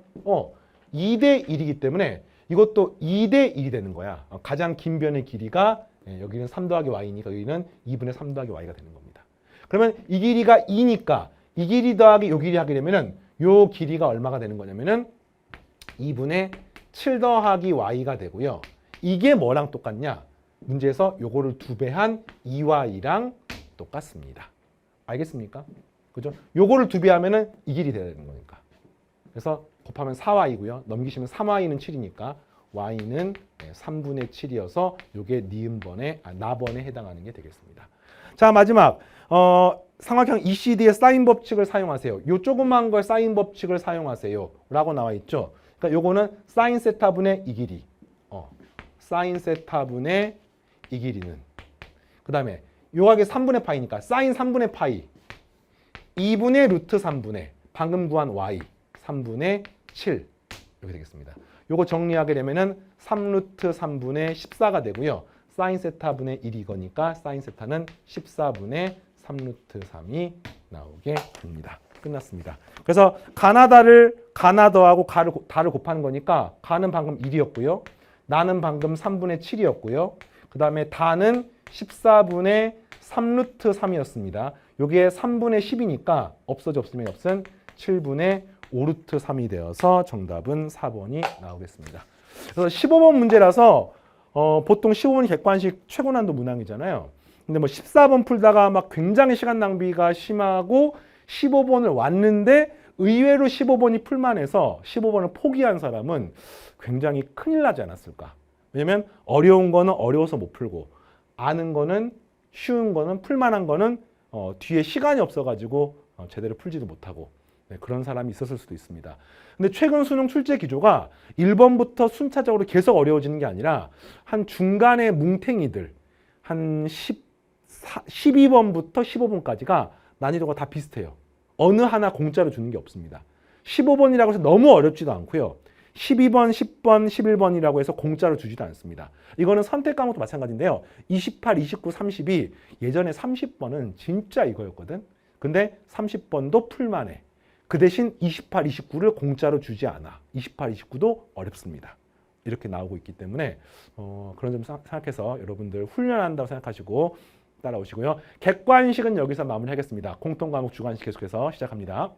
2대 1이기 때문에 이것도 2대 1이 되는 거야. 가장 긴 변의 길이가 여기는 3 더하기 y니까 여기는 2분의 3 더하기 y가 되는 겁니다. 그러면 이 길이가 2니까 이 길이 더하기 요 길이 하게 되면은 요 길이가 얼마가 되는 거냐면은 2분의 7 더하기 y가 되고요. 이게 뭐랑 똑같냐? 문제에서 요거를 2배한 2y랑 똑같습니다. 알겠습니까? 그죠? 요거를 2배하면은 이 길이 돼야 되는 거니까. 그래서 곱하면 4y고요. 넘기시면 3y는 7이니까 y는 3분의 7이어서 요게 니은번에 나번에 해당하는 게 되겠습니다. 자, 마지막 삼각형 ECD의 사인 법칙을 사용하세요. 요 조그만 걸 사인 법칙을 사용하세요 라고 나와 있죠. 그러니까 요거는 사인 세타분의 이 길이 사인 세타분의 이 길이는 그 다음에 요각이 3분의 파이니까 사인 3분의 파이 2분의 루트 3분의 방금 구한 y 3분의 7 이렇게 되겠습니다. 요거 정리하게 되면은 3루트 3분의 14가 되고요. 사인 세타분의 1이 이거니까 사인 세타는 14분의 3루트 3이 나오게 됩니다. 끝났습니다. 그래서 가나더하고 다를 곱하는 거니까 가는 방금 1이었고요. 나는 방금 3분의 7이었고요. 그 다음에 다는 14분의 3루트 3이었습니다. 여기에 3분의 10이니까 없으면 없은 7분의 5루트 3이 되어서 정답은 4번이 나오겠습니다. 그래서 15번 문제라서 보통 15번이 객관식 최고난도 문항이잖아요. 근데 뭐 14번 풀다가 막 굉장히 시간 낭비가 심하고 15번을 왔는데 의외로 15번이 풀만해서 15번을 포기한 사람은 굉장히 큰일 나지 않았을까. 왜냐면 어려운 거는 어려워서 못 풀고 아는 거는 쉬운 거는 풀만한 거는 뒤에 시간이 없어가지고 제대로 풀지도 못하고 네, 그런 사람이 있었을 수도 있습니다. 근데 최근 수능 출제 기조가 1번부터 순차적으로 계속 어려워지는 게 아니라 한 중간에 뭉탱이들 한 12번부터 15번까지가 난이도가 다 비슷해요. 어느 하나 공짜로 주는 게 없습니다. 15번이라고 해서 너무 어렵지도 않고요. 12번, 10번, 11번이라고 해서 공짜로 주지도 않습니다. 이거는 선택 과목도 마찬가지인데요. 28, 29, 30이 예전에 30번은 진짜 이거였거든. 근데 30번도 풀만 해. 그 대신 28, 29를 공짜로 주지 않아. 28, 29도 어렵습니다. 이렇게 나오고 있기 때문에 그런 점 생각해서 여러분들 훈련한다고 생각하시고 따라오시고요. 객관식은 여기서 마무리하겠습니다. 공통과목 주관식 계속해서 시작합니다.